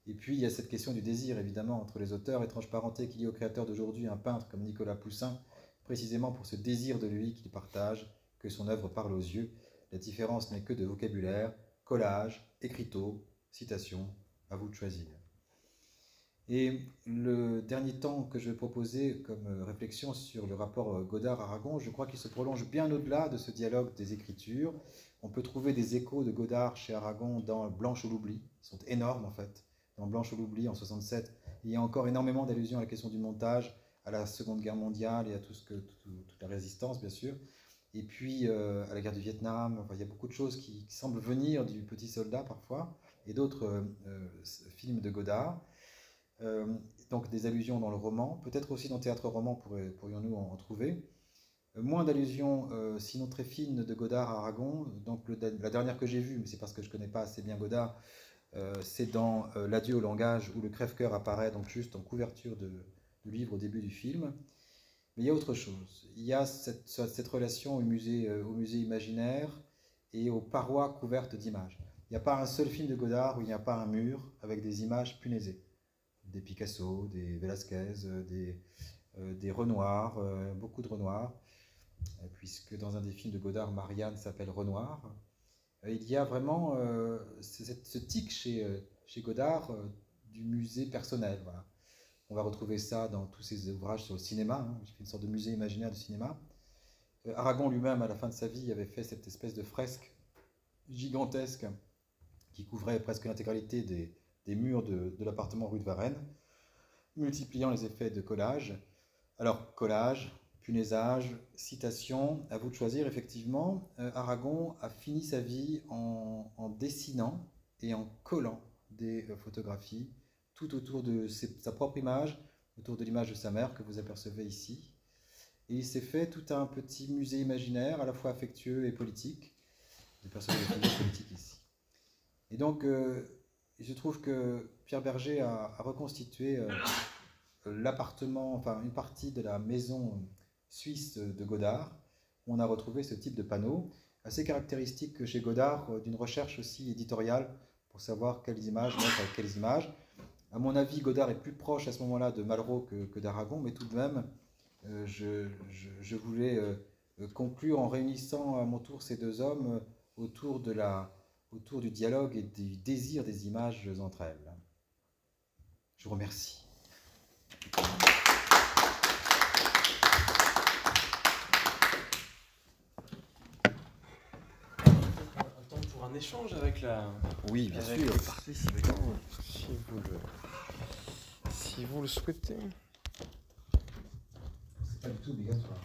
Et puis il y a cette question du désir, évidemment, entre les auteurs. Étrange parenté qu'il y ait au créateur d'aujourd'hui un peintre comme Nicolas Poussin, précisément pour ce désir de lui qu'il partage, que son œuvre parle aux yeux. La différence n'est que de vocabulaire, collage, écriteau, citation, à vous de choisir. Et le dernier temps que je vais proposer comme réflexion sur le rapport Godard-Aragon, je crois qu'il se prolonge bien au-delà de ce dialogue des écritures. On peut trouver des échos de Godard chez Aragon dans Blanche ou l'oubli, ils sont énormes en fait. Dans Blanche ou l'oubli en 67, il y a encore énormément d'allusions à la question du montage, à la Seconde Guerre mondiale et à toute la résistance bien sûr. Et puis à la guerre du Vietnam, enfin, il y a beaucoup de choses qui semblent venir du Petit Soldat parfois, et d'autres films de Godard. Donc des allusions dans le roman, peut-être aussi dans le théâtre roman pourrions-nous en trouver. Moins d'allusions, sinon très fines, de Godard à Aragon. Donc la dernière que j'ai vue, mais c'est parce que je ne connais pas assez bien Godard, c'est dans L'adieu au langage, où le crève-cœur apparaît donc juste en couverture du livre au début du film. Mais il y a autre chose. Il y a cette relation au musée imaginaire et aux parois couvertes d'images. Il n'y a pas un seul film de Godard où il n'y a pas un mur avec des images punaisées. Des Picasso, des Velázquez, des Renoir, beaucoup de Renoir, puisque dans un des films de Godard, Marianne s'appelle Renoir. Il y a vraiment ce tic chez Godard du musée personnel. Voilà. On va retrouver ça dans tous ses ouvrages sur le cinéma. Hein. J'ai fait une sorte de musée imaginaire du cinéma. Aragon lui-même, à la fin de sa vie, avait fait cette espèce de fresque gigantesque qui couvrait presque l'intégralité des murs de l'appartement rue de Varennes, multipliant les effets de collage. Alors, collage, punaisage, citation, à vous de choisir. Effectivement, Aragon a fini sa vie en dessinant et en collant des photographies tout autour de sa propre image, autour de l'image de sa mère que vous apercevez ici. Et il s'est fait tout un petit musée imaginaire, à la fois affectueux et politique. Des personnages de figures politiques ici. Et donc, je trouve que Pierre Berger a reconstitué l'appartement, enfin une partie de la maison suisse de Godard, où on a retrouvé ce type de panneau, assez caractéristique chez Godard, d'une recherche aussi éditoriale pour savoir quelles images mettre avec quelles images. À mon avis, Godard est plus proche à ce moment-là de Malraux que d'Aragon, mais tout de même, je voulais conclure en réunissant à mon tour ces deux hommes autour du dialogue et du désir des images entre elles. Je vous remercie. Un temps pour un échange avec la... Oui, bien avec sûr. les participants, si vous le souhaitez. C'est pas du tout obligatoire.